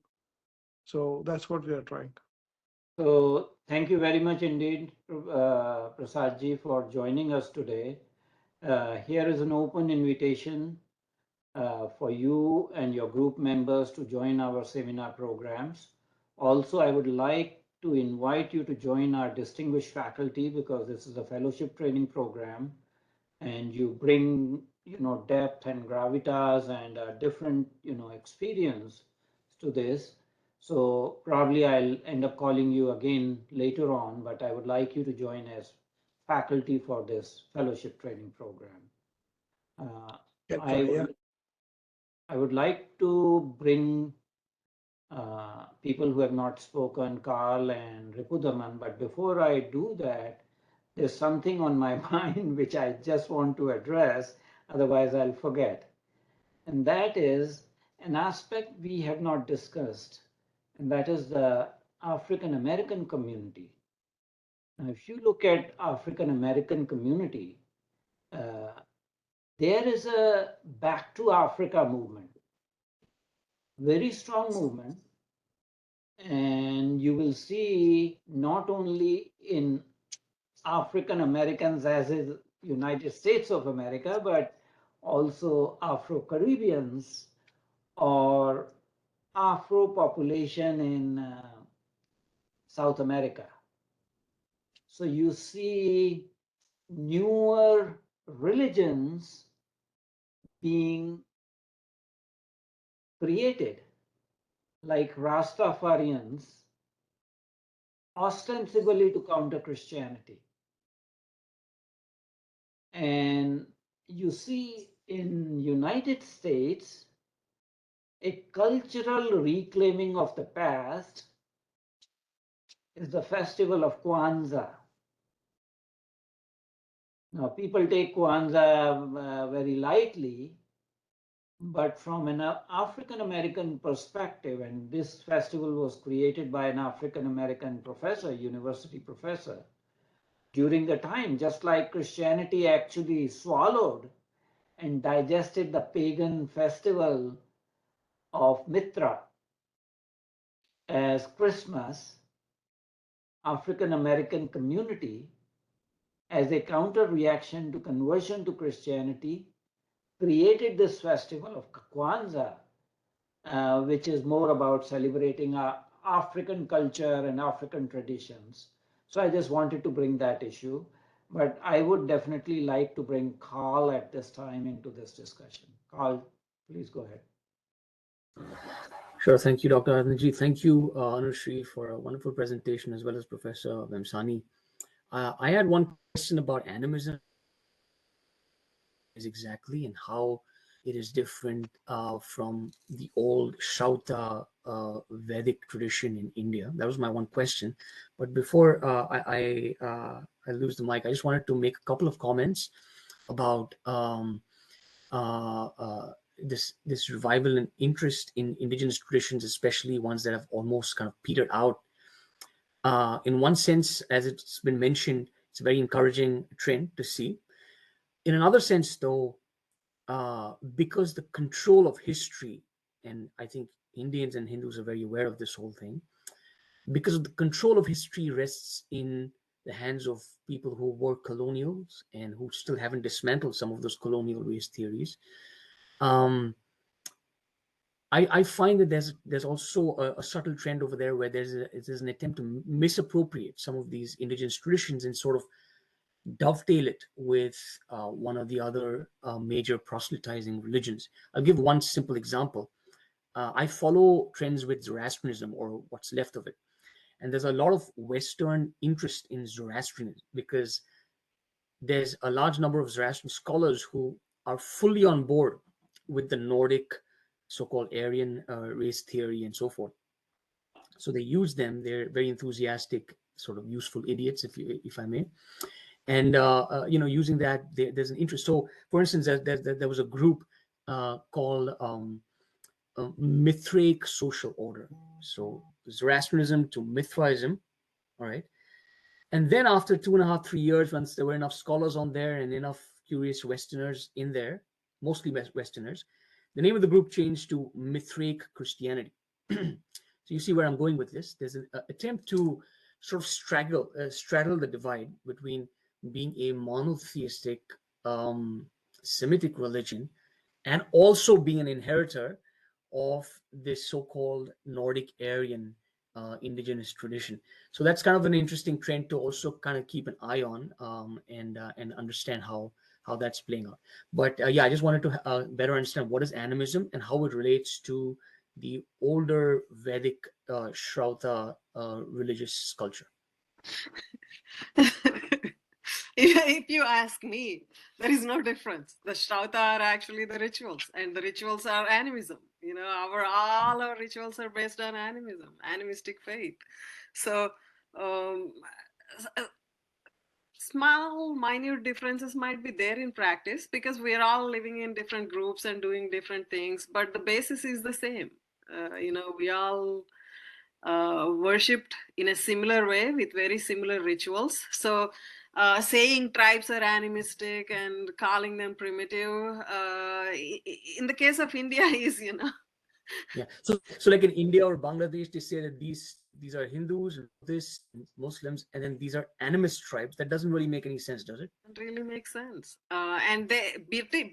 Speaker 6: So that's what we are trying.
Speaker 1: So thank you very much indeed, Prasad ji, for joining us today. Here is an open invitation for you and your group members to join our seminar programs. Also, I would like to invite you to join our distinguished faculty, because this is a fellowship training program and you bring depth and gravitas and a different experience to this. So probably I'll end up calling you again later on, but I would like you to join as faculty for this fellowship training program. I would like to bring people who have not spoken, Carl and Ripudaman, but before I do that, there's something on my mind which I just want to address, otherwise I'll forget. And that is an aspect we have not discussed, and that is the African American community. Now, if you look at African American community, there is a Back to Africa movement, very strong movement, and you will see not only in African Americans as is United States of America, but also Afro-Caribbeans or Afro population in South America. So you see newer religions being created, like Rastafarians, ostensibly to counter Christianity. And you see in United States a cultural reclaiming of the past is the festival of Kwanzaa. Now, people take Kwanzaa very lightly, but from an African American perspective, and this festival was created by an African American professor, university professor, during the time, just like Christianity actually swallowed and digested the pagan festival of Mithra as Christmas, African American community, as a counter reaction to conversion to Christianity, created this festival of Kwanzaa, which is more about celebrating African culture and African traditions. So I just wanted to bring that issue, but I would definitely like to bring Carl at this time into this discussion. Carl, please go ahead.
Speaker 3: Sure. Thank you, Dr. Adnji. Thank you, Anushree, for a wonderful presentation, as well as Professor Vemsani. I had one question about animism exactly, and how it is different from the old Shrauta Vedic tradition in India. That was my one question. But before I lose the mic, I just wanted to make a couple of comments about this revival and interest in indigenous traditions, especially ones that have almost kind of petered out. In one sense, as it's been mentioned, it's a very encouraging trend to see. In another sense, though, because the control of history, and I think Indians and Hindus are very aware of this whole thing, because of the control of history rests in the hands of people who were colonials and who still haven't dismantled some of those colonial race theories. I find that there's also a subtle trend over there where there's an attempt to misappropriate some of these indigenous traditions and sort of dovetail it with one of the other major proselytizing religions. I'll give one simple example. I follow trends with Zoroastrianism, or what's left of it. And there's a lot of Western interest in Zoroastrianism because there's a large number of Zoroastrian scholars who are fully on board with the Nordic so-called Aryan race theory and so forth. So they use them. They're very enthusiastic, sort of useful idiots, if I may. And using that, there's an interest. So, for instance, there was a group called Mithraic Social Order. So Zoroastrianism to Mithraism, all right. And then after 2.5, 3 years, once there were enough scholars on there and enough curious Westerners in there, mostly Westerners, the name of the group changed to Mithraic Christianity. So you see where I'm going with this. There's an attempt to sort of straddle the divide between being a monotheistic Semitic religion and also being an inheritor of this so-called Nordic Aryan indigenous tradition. So that's kind of an interesting trend to also kind of keep an eye on and understand how that's playing out. But yeah, I just wanted to better understand what is animism and how it relates to the older Vedic Shrauta religious culture.
Speaker 5: If you ask me, there is no difference. The Shrauta are actually the rituals, and the rituals are animism. All our rituals are based on animism, animistic faith. So small, minute differences might be there in practice because we are all living in different groups and doing different things, but the basis is the same. We all worshipped in a similar way with very similar rituals. So saying tribes are animistic and calling them primitive, in the case of India is,
Speaker 3: Yeah. So like in India or Bangladesh, they say that these are Hindus, Buddhists, Muslims, and then these are animist tribes. That doesn't really make any sense, does it?
Speaker 5: doesn't really make sense. And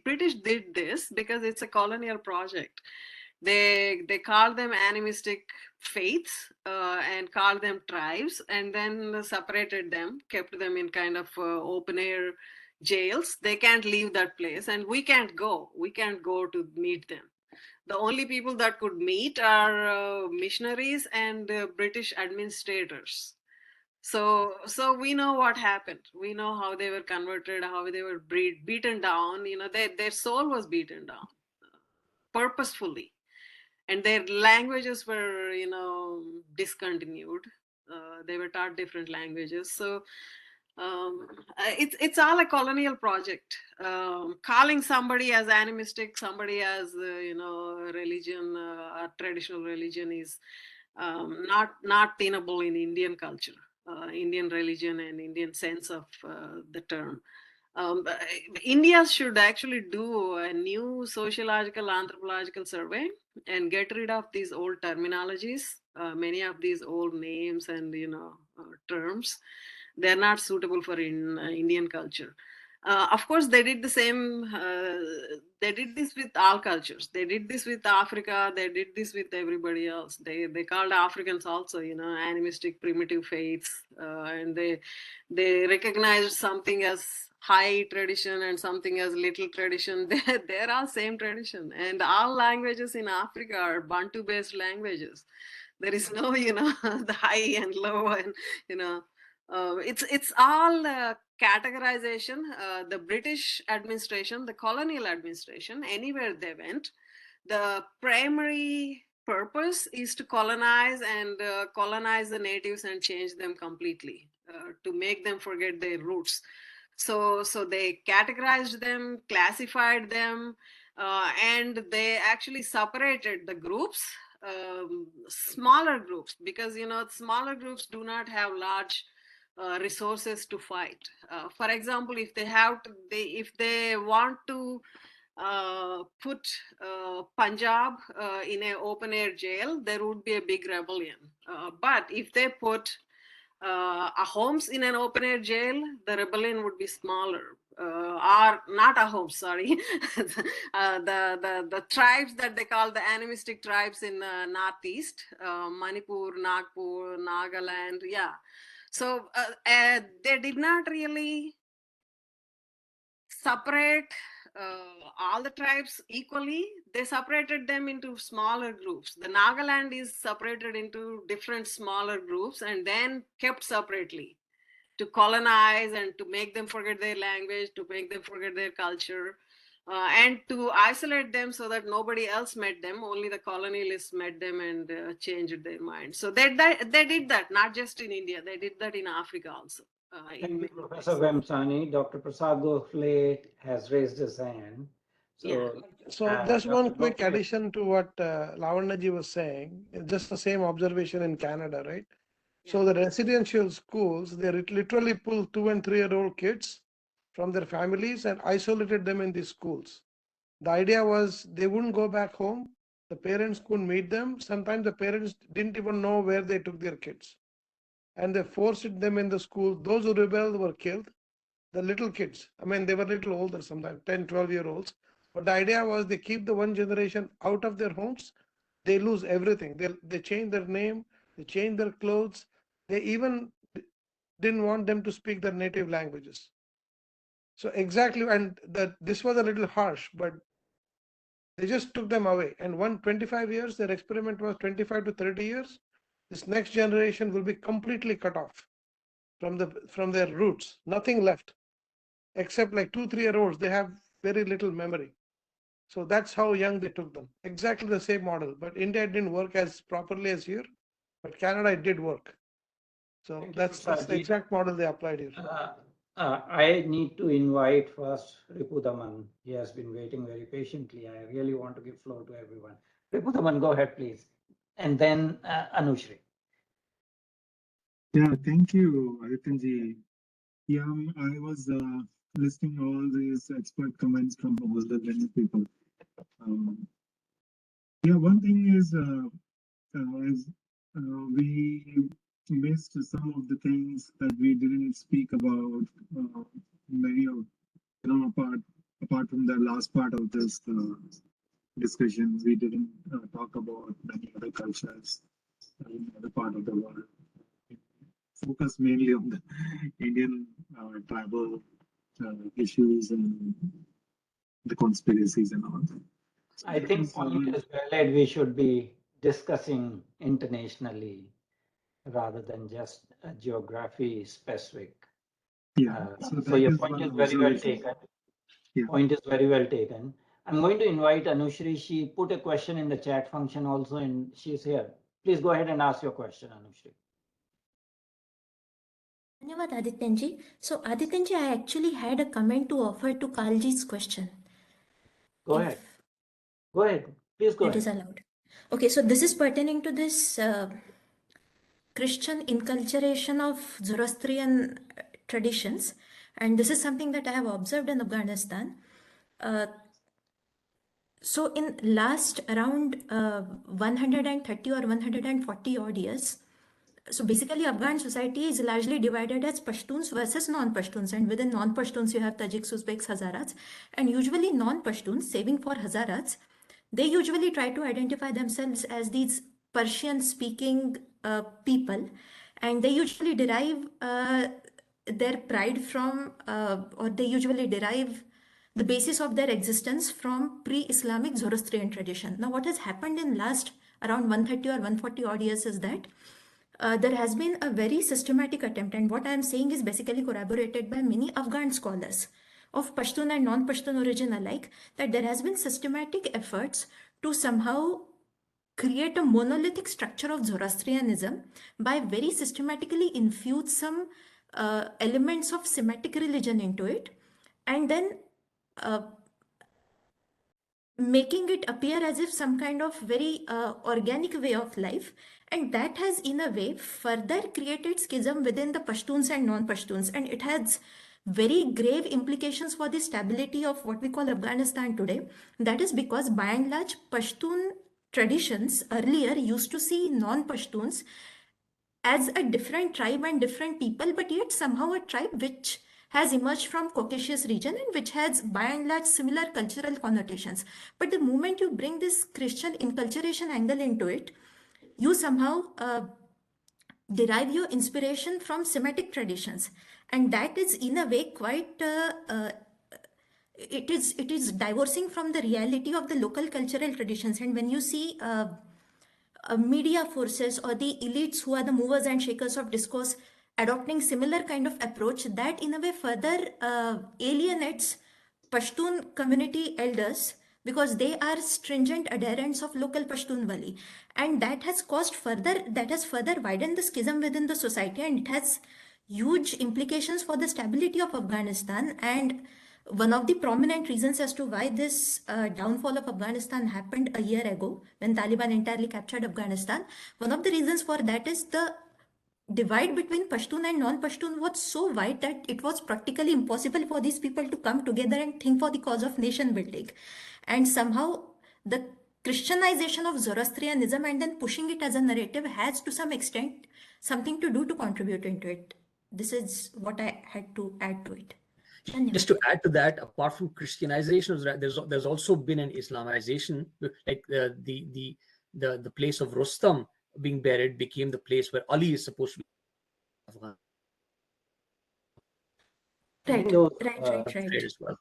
Speaker 5: British did this because it's a colonial project. They called them animistic faiths and called them tribes, and then separated them, kept them in kind of open air jails. They can't leave that place, and we can't go. We can't go to meet them. The only people that could meet are missionaries and British administrators. So we know what happened. We know how they were converted, how they were beaten down. Their soul was beaten down purposefully, and their languages were discontinued. They were taught different languages. So it's all a colonial project. Calling somebody as animistic, somebody as religion, traditional religion is not tenable in Indian culture, Indian religion, and Indian sense of the term. India should actually do a new sociological anthropological survey and get rid of these old terminologies, many of these old names and terms. They're not suitable for Indian culture. Of course, they did the same. They did this with all cultures. They did this with Africa. They did this with everybody else. They called Africans also, animistic primitive faiths, and they recognized something as high tradition and something as little tradition. They're all same tradition, and all languages in Africa are Bantu-based languages. There is no, the high and low, and it's all categorization. The British administration, the colonial administration, anywhere they went, the primary purpose is to colonize and colonize the natives and change them completely, to make them forget their roots. So they categorized them, classified them, and they actually separated the groups, smaller groups, because smaller groups do not have large resources to fight. For example, if if they want to put Punjab in an open air jail, there would be a big rebellion. But if they put Ahoms in an open air jail, the rebellion would be smaller. Or not Ahoms, sorry, the tribes that they call the animistic tribes in Northeast, Manipur, Nagpur, Nagaland, yeah. So they did not really separate all the tribes equally. They separated them into smaller groups. The Nagaland is separated into different smaller groups and then kept separately to colonize and to make them forget their language, to make them forget their culture, and to isolate them so that nobody else met them. Only the colonialists met them and changed their mind. So they did that, not just in India. They did that in Africa also.
Speaker 1: Thank you, Professor Vemsani. Dr. Prasad Gokhale has raised his hand.
Speaker 6: So just one
Speaker 1: Dr.
Speaker 6: quick
Speaker 1: Gokhale.
Speaker 6: addition to what Lavandaji was saying, just the same observation in Canada, right? So the residential schools, they literally pull 2 and 3-year-old kids from their families and isolated them in these schools. The idea was they wouldn't go back home. The parents couldn't meet them. Sometimes the parents didn't even know where they took their kids. And they forced them in the school. Those who rebelled were killed. The little kids, I mean, they were a little older, sometimes 10, 12-year-olds. But the idea was they keep the one generation out of their homes. They lose everything. They change their name. They change their clothes. They even didn't want them to speak their native languages. So exactly, and this was a little harsh, but they just took them away. And 25 years, their experiment was 25 to 30 years. This next generation will be completely cut off from their roots. Nothing left, except like 2, 3-year-olds. They have very little memory. So that's how young they took them. Exactly the same model, but India didn't work as properly as here, but Canada it did work. So that's the exact model they applied here.
Speaker 1: I need to invite first Ripudaman. He has been waiting very patiently. I really want to give floor to everyone. Ripudaman, go ahead, please. And then Anushri.
Speaker 7: Yeah, thank you, Adityanji. Yeah, I was listening all these expert comments from all the many people. Um, yeah, one thing is, as we missed some of the things that we didn't speak about. Many of apart from the last part of this discussion, we didn't talk about many other cultures in other part of the world. Focus mainly on the Indian tribal issues and the conspiracies and all. So
Speaker 1: I
Speaker 7: that
Speaker 1: think
Speaker 7: was
Speaker 1: point is valid. We should be discussing internationally rather than just geography specific.
Speaker 7: yeah. So
Speaker 1: So
Speaker 7: that
Speaker 1: your
Speaker 7: is
Speaker 1: point
Speaker 7: one
Speaker 1: is very well
Speaker 7: observation.
Speaker 1: taken.
Speaker 7: Yeah.
Speaker 1: Point is very well taken. I'm going to invite Anushri. She put a question in the chat function also, and she's here. Please go ahead and ask your question, Anushri.
Speaker 2: Dhanyavad Adityanji. So Adityanji, I actually had a comment to offer to Kalji's question.
Speaker 1: Go
Speaker 2: If
Speaker 1: ahead. Go ahead. Please go
Speaker 2: it is
Speaker 1: ahead.
Speaker 2: allowed. Okay, so this is pertaining to this Christian inculturation of Zoroastrian traditions, and this is something that I have observed in Afghanistan. So in last around 130 or 140 odd years, so basically Afghan society is largely divided as Pashtuns versus non-Pashtuns, and within non-Pashtuns you have Tajiks, Uzbeks, Hazarats, and usually non-Pashtuns, saving for Hazarats, they usually try to identify themselves as these Persian-speaking people, and they usually derive their pride from, or they usually derive the basis of their existence from pre-Islamic Zoroastrian tradition. Now, what has happened in last around 130 or 140 odd years is that there has been a very systematic attempt, and what I am saying is basically corroborated by many Afghan scholars of Pashtun and non-Pashtun origin alike, that there has been systematic efforts to somehow create a monolithic structure of Zoroastrianism by very systematically infuse some elements of Semitic religion into it, and then uh, making it appear as if some kind of very organic way of life, and that has in a way further created schism within the Pashtuns and non-Pashtuns, and it has very grave implications for the stability of what we call Afghanistan today. That is because by and large Pashtun traditions earlier used to see non-Pashtuns as a different tribe and different people, but yet somehow a tribe which has emerged from Caucasus region and which has by and large similar cultural connotations. But the moment you bring this Christian inculturation angle into it, you somehow derive your inspiration from Semitic traditions, and that is in a way quite it is divorcing from the reality of the local cultural traditions. And when you see media forces or the elites who are the movers and shakers of discourse adopting similar kind of approach, that in a way further alienates Pashtun community elders, because they are stringent adherents of local Pashtun Wali, and that has further widened the schism within the society, and it has huge implications for the stability of Afghanistan. And one of the prominent reasons as to why this downfall of Afghanistan happened a year ago when Taliban entirely captured Afghanistan, one of the reasons for that is the divide between Pashtun and non-Pashtun was so wide that it was practically impossible for these people to come together and think for the cause of nation building. And somehow the Christianization of Zoroastrianism and then pushing it as a narrative has to some extent something to do to contribute into it. This is what I had to add to it.
Speaker 3: Just to add to that, apart from Christianization, there's also been an Islamization. Like the place of Rustam being buried became the place where Ali is supposed to be.
Speaker 1: I think
Speaker 2: Right,
Speaker 1: those,
Speaker 2: right.
Speaker 3: As well.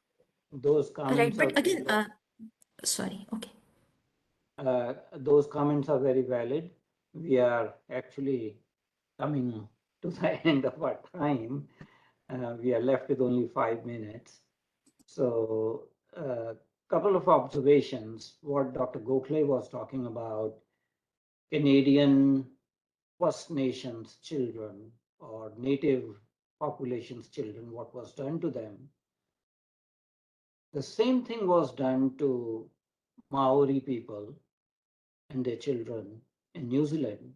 Speaker 1: Those
Speaker 2: Right,
Speaker 1: comments are
Speaker 2: but again, sorry, okay.
Speaker 1: those comments are very valid. We are actually coming to the end of our time. We are left with only 5 minutes. So a couple of observations. What Dr. Gokhale was talking about, Canadian First Nations children or native populations children, what was done to them. The same thing was done to Maori people and their children in New Zealand.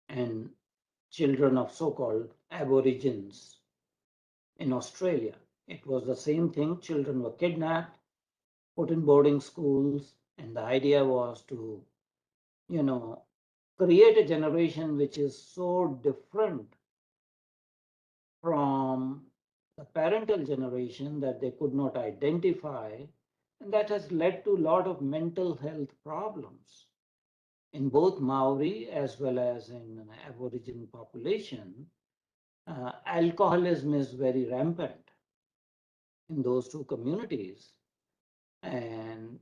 Speaker 1: And children of so-called aborigines in Australia. It was the same thing. Children were kidnapped, put in boarding schools, and the idea was to, create a generation which is so different from the parental generation that they could not identify. And that has led to a lot of mental health problems in both Maori as well as in an Aborigine population. Alcoholism is very rampant in those two communities. And,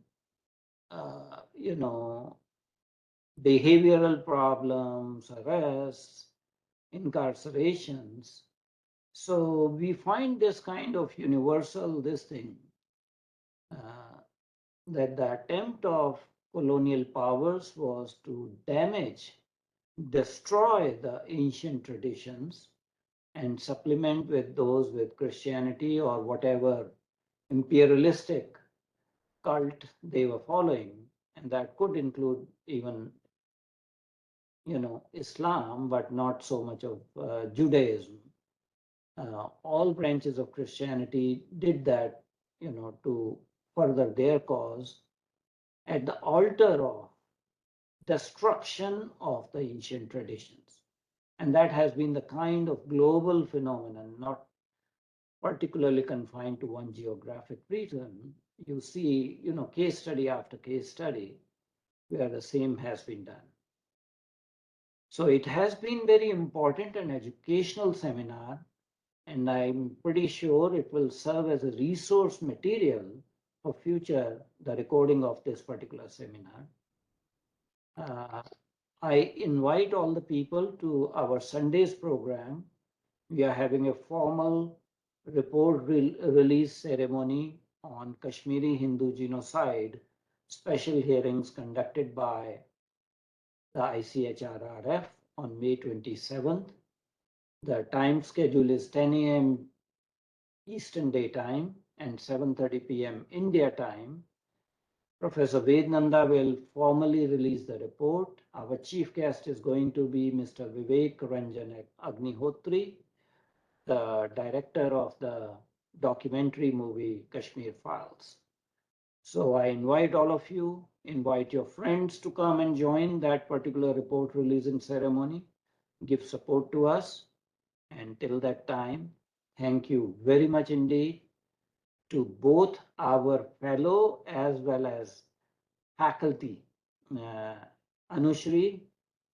Speaker 1: behavioral problems, arrests, incarcerations. So we find this kind of universal, this thing, that the attempt of colonial powers was to damage, destroy the ancient traditions and supplement with those with Christianity or whatever imperialistic cult they were following. And that could include even, Islam, but not so much of Judaism. All branches of Christianity did that, to further their cause at the altar of destruction of the ancient traditions. And that has been the kind of global phenomenon, not particularly confined to one geographic region. You see, case study after case study where the same has been done. So it has been very important and educational seminar, and I'm pretty sure it will serve as a resource material for future, the recording of this particular seminar. I invite all the people to our Sundays program. We are having a formal report release ceremony on Kashmiri Hindu genocide, special hearings conducted by the ICHRRF on May 27th. The time schedule is 10 a.m. Eastern Daytime and 7:30 p.m. India time. Professor Vednanda will formally release the report. Our chief guest is going to be Mr. Vivek Ranjan Agnihotri, the director of the documentary movie Kashmir Files. So I invite all of you, invite your friends to come and join that particular report releasing ceremony, give support to us. And till that time, thank you very much indeed to both our fellow as well as faculty, Anushri,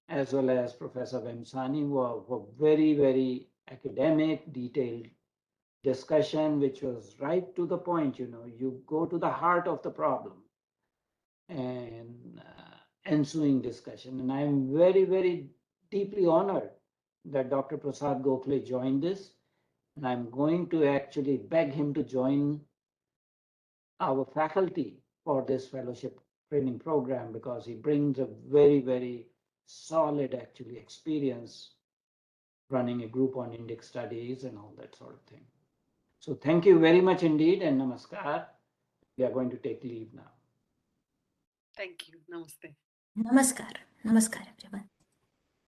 Speaker 1: as well as Professor Vemsani, were very, very academic, detailed discussion, which was right to the point. You go to the heart of the problem and ensuing discussion. And I'm very, very deeply honored that Dr. Prasad Gokhale joined this. And I'm going to actually beg him to join our faculty for this fellowship training program because he brings a very, very solid actually experience running a group on Indic studies and all that sort of thing. So thank you very much indeed and namaskar. We are going to take leave now.
Speaker 5: Thank you. Namaste.
Speaker 2: Namaskar. Namaskar, everyone.